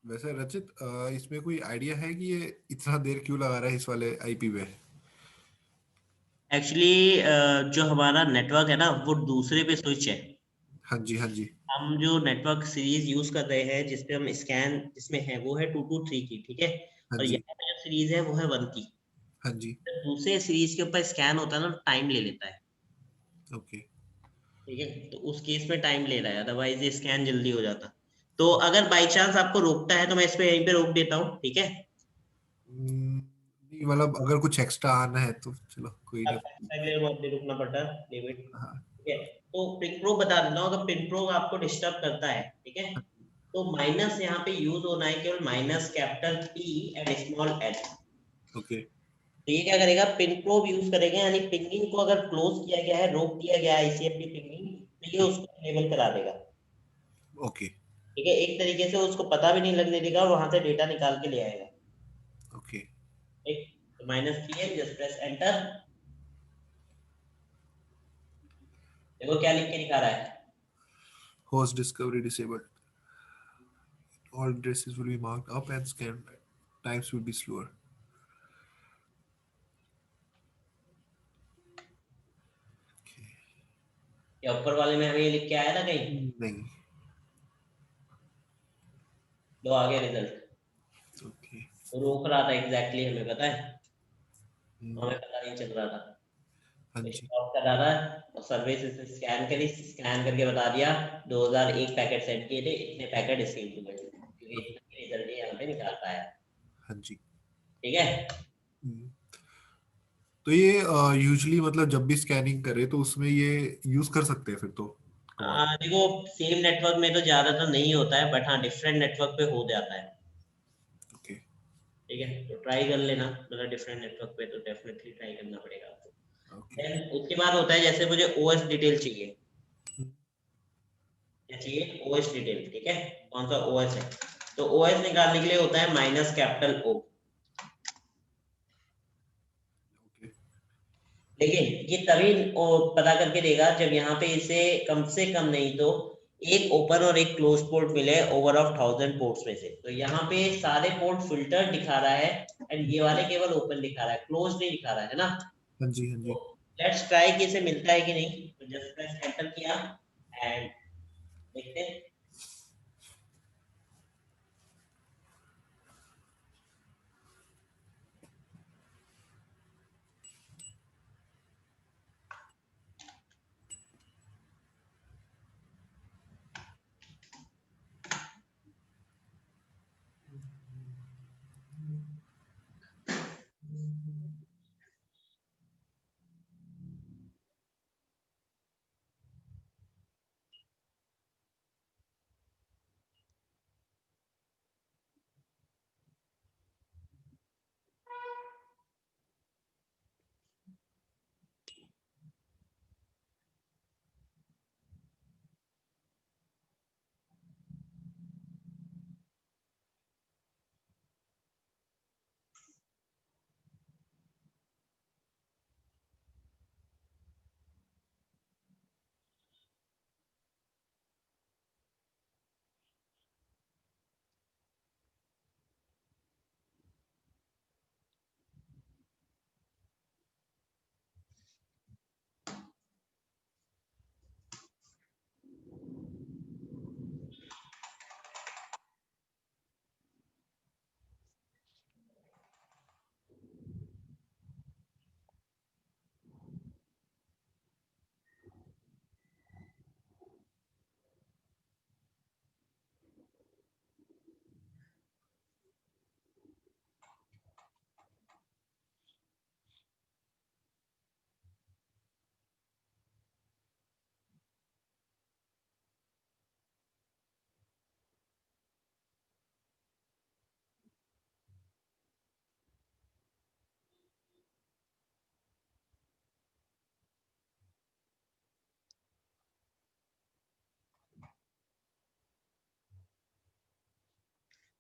वैसे रचित, इसमें कोई आइडिया है कि ये इतना देर क्यों लगा रहा है इस वाले आईपी पे? एक्चुअली जो हमारा नेटवर्क है ना वो दूसरे पे स्विच है। हाँ जी, हाँ जी, हम जो नेटवर्क सीरीज यूज कर रहे हैं जिसपे हम स्कैन जिसमें है वो है 223 की, ठीक है। हाँ और जी, यहाँ पे जो सीरीज है वो है 1 की। हाँ जी। तो दूसरे सीरीज के ऊपर स्कैन होता है ना, टाइम ले लेता है। ओके। ठीक है, तो उस केस में टाइम ले रहा है, अदरवाइज ये स्कैन जल्दी हो जाता। तो अगर बाई चांस आपको रोकता है तो मैं इस पे यहीं पे रोक देता हूँ, ठीक है। नहीं मतलब अगर कुछ एक्स्ट्रा आना है तो चलो कोई नहीं। अगले वक्त भी रुकना पड़ता है, लिमिट, हाँ, ठीक है। तो पिन प्रो बता देता हूँ, अगर पिन प्रो आपको डिस्टर्ब करता है, ठीक है, तो माइनस यहाँ पे यूज होना है केवल minus capital P and small H. Okay, तो ये क्या करेगा, पिन प्रोब यूज करेगा, यानी पिंगिंग को अगर क्लोज किया गया है, रोक दिया गया है आईसीएमपी पिंगिंग, तो ये उसको इनेबल करा देगा। ओके, ठीक है, एक तरीके से उसको पता भी नहीं लगने देगा, वहां से डेटा निकाल के ले आएगा। ओके। ठीक, तो माइनस पी है, जस्ट प्रेस एंटर। देखो क्या लिख के दिखा रहा है। Host discovery disabled, all addresses will be marked up and scan times will be slower. या ऊपर वाले में हमें ये लिख के आया था कहीं? नहीं। लो आ गया रिजल्ट। ओके। तो रोक रहा था एग्जैक्टली, हमें पता है, हमें पता नहीं चल रहा था। हाँ तो जी, स्टॉप कर रहा था और सर्विस से स्कैन करी, स्कैन करके बता दिया 2001 पैकेट सेंड किए थे, इतने पैकेट रिसीव हुए, क्योंकि इतना रिजल्ट यहाँ पे निकाल पाया। हाँ जी। ठीक है। हम्म, तो ये यूजुअली मतलब जब भी स्कैनिंग करे तो उसमें ये यूज कर सकते हैं फिर तो कमांड। देखो सेम नेटवर्क में तो ज्यादातर नहीं होता है, बट हाँ डिफरेंट नेटवर्क पे हो जाता है। ओके। ठीक है, तो ट्राई कर लेना, मतलब डिफरेंट नेटवर्क पे तो डेफिनेटली ट्राई करना पड़ेगा आपको। ओके। देन उसके बाद होता है, जैसे मुझे ओएस डिटेल चाहिए, क्या चाहिए, ओएस डिटेल, ठीक है, कौन सा ओएस है। तो ओएस निकालने के लिए होता है माइनस कैपिटल ओ। ओके। लेकिन ये तभी पता करके देगा जब यहाँ पे इसे कम से कम नहीं तो एक ओपन और एक क्लोज पोर्ट मिले ओवर ऑफ 1000 पोर्ट्स में से। तो यहाँ पे सारे पोर्ट फिल्टर दिखा रहा है एंड ये वाले केवल ओपन दिखा रहा है, क्लोज नहीं दिखा रहा है ना। हाँ जी, हाँ जी। लेट्स ट्राई कि इसे मिलता है कि नहीं। तो जस्ट प्रेस एंटर किया एंड देखते हैं।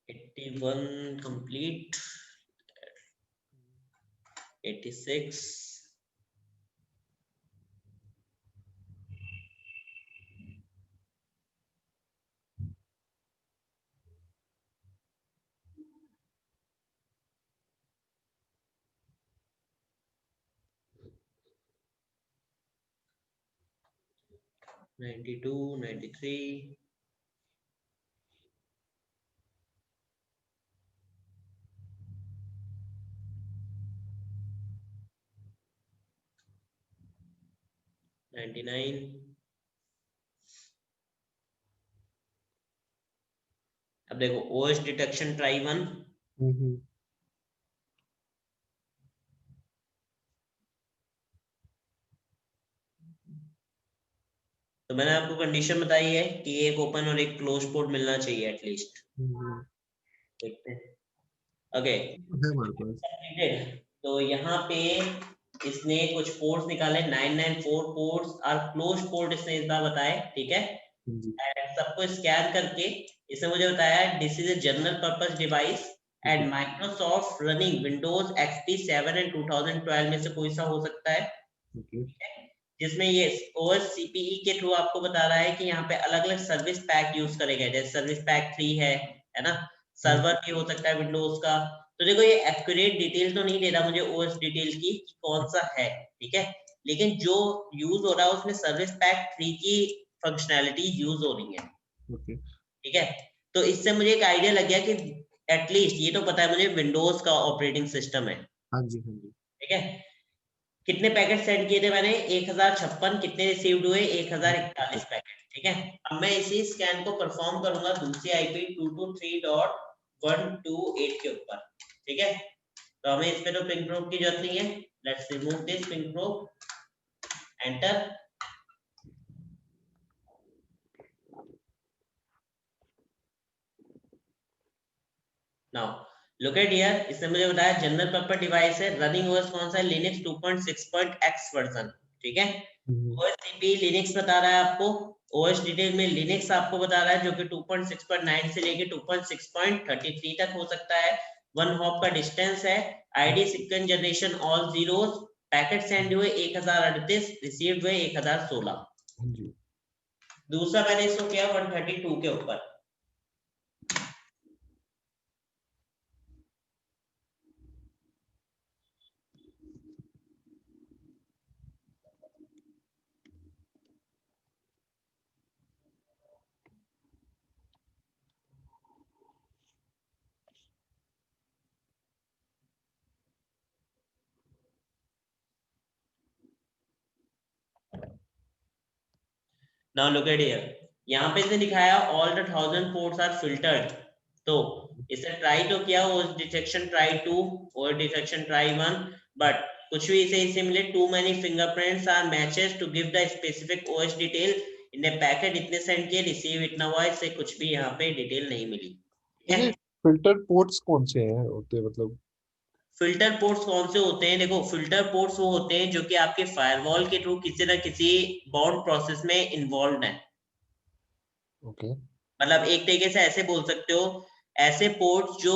Eighty one complete, 86। 92, 93. अब देखो OS डिटेक्शन ट्राई 1. तो मैंने आपको कंडीशन बताई है कि एक ओपन और एक क्लोज पोर्ट मिलना चाहिए एटलीस्ट. देखते हैं. ओके. है हमारे पास. तो यहाँ पे इसने कुछ पोर्ट्स निकाले. 994 पोर्ट्स और क्लोज पोर्ट इसने इस बार बताए. ठीक है. सबको स्कैन करके इसने मुझे बताया this is a general purpose device and Microsoft running Windows XP 7 and 2012 में से कोई सा हो सकता है. जिसमें ये OS CPE के थ्रू आपको बता रहा है कि यहाँ पे अलग अलग सर्विस पैक यूज करेंगे. जैसे सर्विस पैक 3 है ना. सर्वर भी हो सकता है विंडोज का. तो देखो ये एक्यूरेट डिटेल तो नहीं दे रहा मुझे OS डिटेल की कि कौन सा है. ठीक है. लेकिन जो यूज हो रहा है उसमें सर्विस पैक 3 की फंक्शनैलिटी यूज हो रही है. ठीक है. तो इससे मुझे एक आइडिया लग गया कि एटलीस्ट ये तो पता है मुझे विंडोज का ऑपरेटिंग सिस्टम है. हाँ जी, हाँ जी. ठीक है. कितने पैकेट सेंड किए थे मैंने? 1056. कितने रिसीव्ड हुए? 1041 पैकेट. ठीक है. अब मैं इसी स्कैन को परफॉर्म करूंगा दूसरी IP 223.128 के ऊपर. ठीक है. तो हमें इस पे तो पिंग प्रोब की जरूरत नहीं है. Let's remove this ping probe. Enter. Now look at here. इसने मुझे बताया जनरल पर्पस डिवाइस है. रनिंग OS कौन सा है? Linux 2.6.x version. ठीक है. OS CPE लिनक्स बता रहा है आपको. OS डिटेल में लिनक्स आपको बता रहा है जो कि 2.6.9 से लेके 2.6.33 तक हो सकता है. 1 हॉप का डिस्टेंस है. ID second generation all zeros. Packet send हुए 1038. रिसीव्ड हुए 1016. दूसरा मैंने इसको किया 132 के ऊपर. Now look at here. यहाँ पे इसने दिखाया all the 1000 ports are filtered. तो इसे ट्राई तो किया OS detection try 2, OS detection try 1, but कुछ भी इसे मिले. too many fingerprints are matches to give the specific OS detail. इन्हें पैकेट इतने सेंड किए, रिसीव इतना हुआ. इससे कुछ भी यहाँ पे डिटेल नहीं मिली. फिल्टर पोर्ट्स कौन से हैं होते, मतलब फिल्टर पोर्ट्स कौन से होते हैं? देखो फिल्टर पोर्ट्स वो होते हैं जो कि आपके फायरवॉल के थ्रू किसी ना किसी बाउंड प्रोसेस में इन्वॉल्व है. ओके. मतलब एक तरीके से ऐसे बोल सकते हो, ऐसे पोर्ट्स जो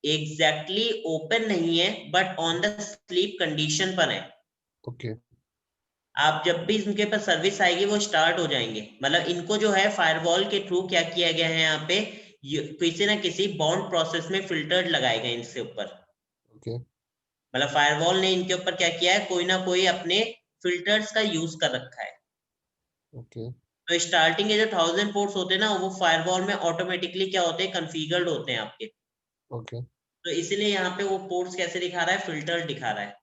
एग्जैक्टली ओपन नहीं है but on the sleep condition पर है. ओके. आप जब भी इनके पास सर्विस आएगी वो स्टार्ट हो जाएंगे. मतलब इनको जो है फायरवॉल के थ्रू क्या किया गया है यहाँ पे, किसी ना किसी बाउंड प्रोसेस में फिल्टर लगाए गए इनसे ऊपर. ओके. मतलब फायरवॉल ने इनके ऊपर क्या किया है, कोई ना कोई अपने फिल्टर्स का यूज कर रखा है. ओके. तो स्टार्टिंग के जो 1000 पोर्ट्स होते हैं ना वो फायरवॉल में ऑटोमेटिकली क्या होते हैं, कॉन्फ़िगर्ड होते हैं आपके. ओके. तो इसलिए यहाँ पे वो पोर्ट्स कैसे दिखा रहा है, फिल्टर दिखा रहा है.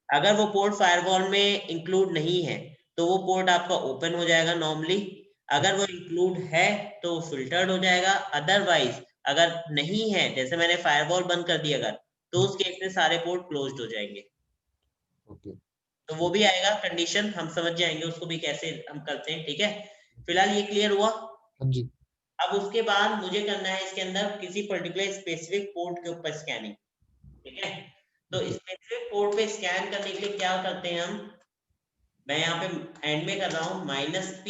अगर वो पोर्ट फायरवॉल में इंक्लूड नहीं है तो वो पोर्ट आपका ओपन हो जाएगा नॉर्मली. अगर वो इंक्लूड है तो फिल्टर्ड हो जाएगा. अदरवाइज अगर नहीं है, जैसे मैंने फायरवॉल बंद कर दिया अगर, तो उस केस में सारे पोर्ट क्लोज्ड हो जाएंगे. ओके. तो वो भी आएगा कंडीशन, हम समझ जाएंगे उसको भी कैसे हम करते हैं. ठीक है. फिलहाल ये क्लियर हुआ. हाँ जी. अब उसके बाद मुझे करना है इसके अंदर किसी पर्टिकुलर स्पेसिफिक पोर्ट के ऊपर स्कैनिंग. ठीक है. तो स्पेसिफिक पोर्ट पे स्कैन करने के लिए क्या करते हैं हम, मैं यहाँ पे एंड में कर रहा हूँ -p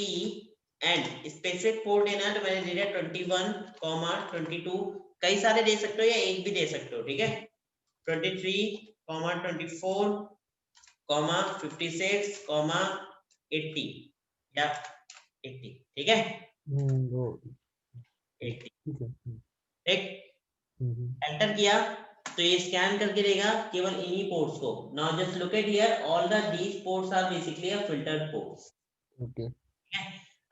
एंड स्पेसिफिक पोर्ट लेना है. तो मैंने दे दिया 21, 22. कई सारे दे सकते हो या एक भी दे सकते हो. ठीक है. 23, 24, 56, 80 या 80. ठीक है. 80. ठीक. एंटर किया तो ये स्कैन करके देगा केवल इन्हीं पोर्ट्स को. Now just look at here, all the these ports are basically a filtered ports. Okay.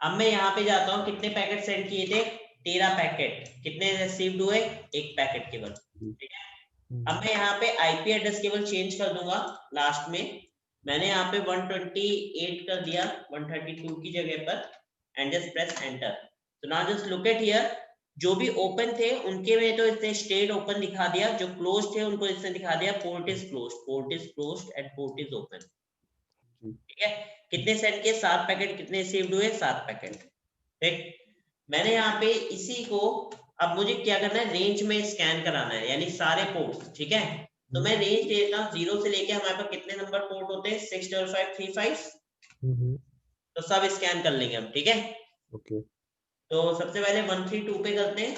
अब मैं यहाँ पे जाता हूँ, कितने पैकेट सेंड किए थे, 13 पैकेट, कितने रिसीव्ड हुए, एक पैकेट केवल, ठीक है। अब मैं यहाँ पे आईपी एड्रेस केवल चेंज कर दूंगा लास्ट में, मैंने यहाँ पे 128 कर दिया 132 की जगह पर, एंड जस्ट प्रेस एंटर। तो now just look at here, जो भी ओपन थे उनके में तो इसने स्टेट ओपन दिखा दिया, जो क्लोज थे उनको इसने दिखा दिया port is close, port is close and port is open, ठीक है। कितने सेंड किए, 7 पैकेट, कितने रिसीव्ड हुए, 7 पैकेट, ठीक। मैंने यहाँ पे इसी को, अब मुझे क्या करना है, रेंज में स्कैन कराना है, यानी सारे पोर्ट्स, ठीक है। तो मैं रेंज दे देता हूँ 0 से लेके, हमारे पास कितने नंबर पोर्ट होते हैं, 65535, तो सब स्कैन कर लेंगे हम, ठीक है। ओके। तो सबसे पहले 132 पे करते हैं।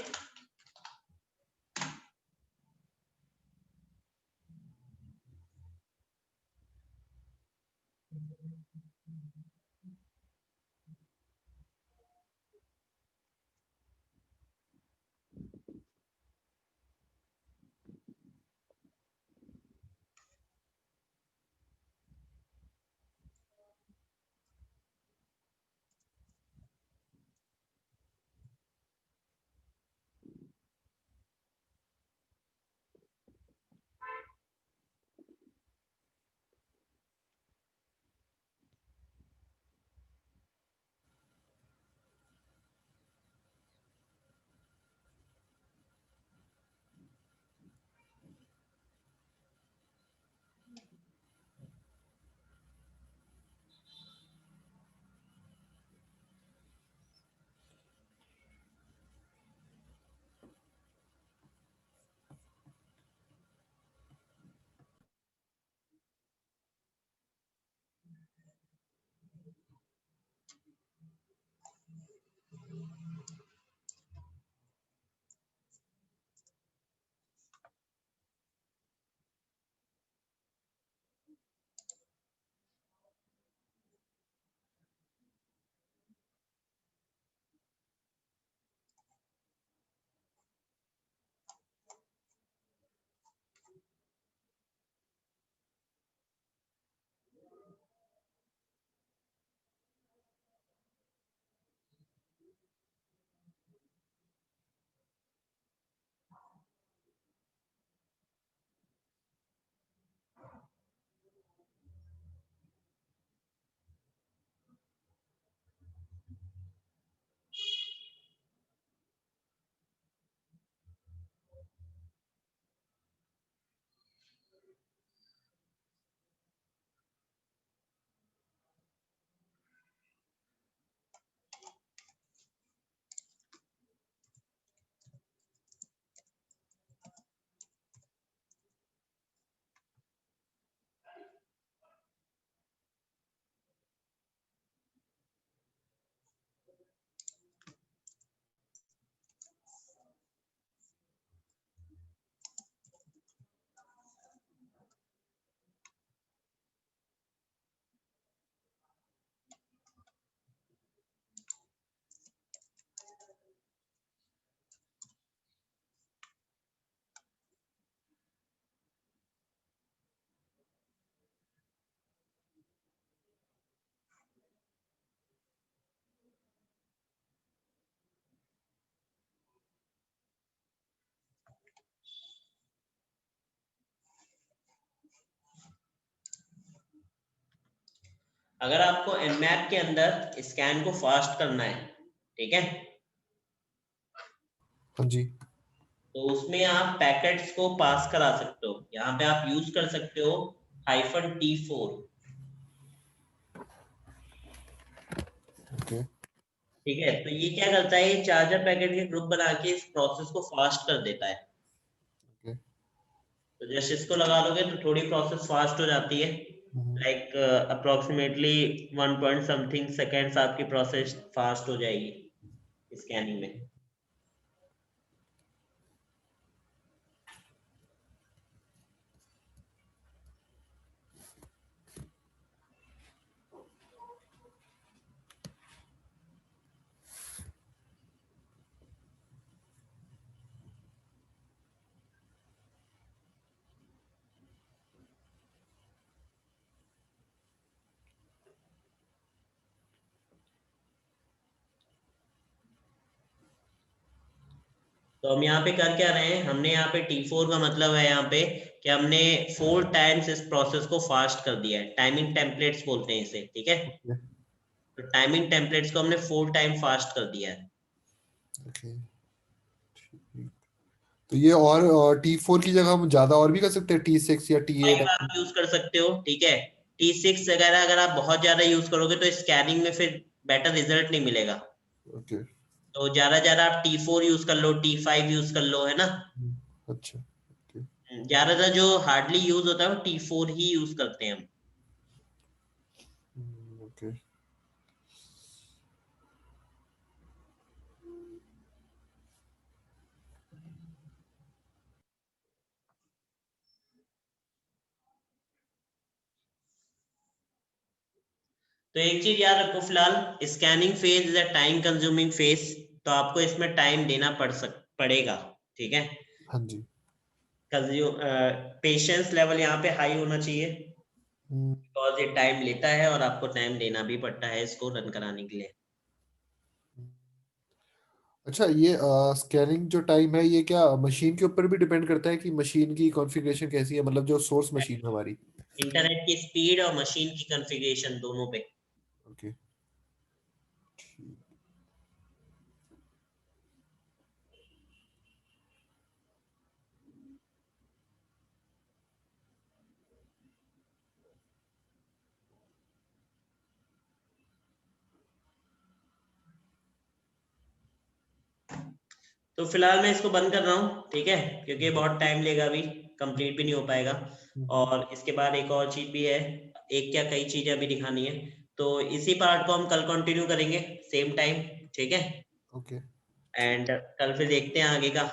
अगर आपको एमएप के अंदर स्कैन को फास्ट करना है, ठीक है, हाँ जी। तो उसमें आप पैकेट्स को पास करा सकते हो, यहाँ पे आप यूज कर सकते हो -T4, ओके। ठीक है। तो ये क्या करता है, ये चार्जर पैकेट के ग्रुप बना के इस प्रोसेस को फास्ट कर देता है। ओके। तो जैसे इसको लगा लोगे तो थोड़ी प्रोसेस फास्ट हो जाती है, like approximately 1 point something seconds आपकी प्रोसेस फास्ट हो जाएगी स्कैनिंग में। तो हम यहाँ पे कर क्या रहे हैं, हमने यहाँ पे T4 का मतलब है यहाँ पे कि हमने 4 टाइम्स इस प्रोसेस को फास्ट कर दिया है। टाइमिंग टेम्पलेट्स बोलते हैं इसे, ठीक है। ओके तो टाइमिंग टेम्पलेट्स को हमने 4 टाइम फास्ट कर दिया है। ओके तो ये और T4 की जगह हम ज्यादा और भी कर सकते हैं, T6 या T8? 5 आप यूज कर सकते हो, ठीक है। T6 वगैरह अगर आप बहुत ज्यादा यूज करोगे तो स्कैनिंग में फिर बेटर रिजल्ट नहीं मिलेगा। ओके तो ज्यादा आप T4 यूज कर लो, T5 यूज कर लो, है ना। अच्छा ओके ज्यादातर जो हार्डली यूज होता है वो T4 ही यूज करते हैं हम। ओके तो एक चीज याद रखो फिलहाल, scanning phase is a time consuming phase. तो आपको इसमें टाइम देना पड़ेगा, ठीक है। हाँ जी पेशेंस लेवल यहाँ पे हाई होना चाहिए, हम्म, बिकॉज ये टाइम लेता है और आपको टाइम देना भी पड़ता है इसको रन कराने के लिए। अच्छा ये स्कैनिंग जो टाइम है ये क्या मशीन के ऊपर भी डिपेंड करता है कि मशीन की कॉन्फ़िगरेशन कैसी है, मतलब जो सोर्स मशीन है हमारी? इंटरनेट की स्पीड और मशीन की कॉन्फ़िगरेशन दोनों पे। ओके तो फिलहाल मैं इसको बंद कर रहा हूँ, ठीक है, क्योंकि बहुत टाइम लेगा, अभी कंप्लीट भी नहीं हो पाएगा। और इसके बाद एक और चीज भी है, एक क्या कई चीजें अभी दिखानी है। तो इसी पार्ट को हम कल कंटिन्यू करेंगे सेम टाइम, ठीक है। ओके एंड कल फिर देखते हैं आगे का।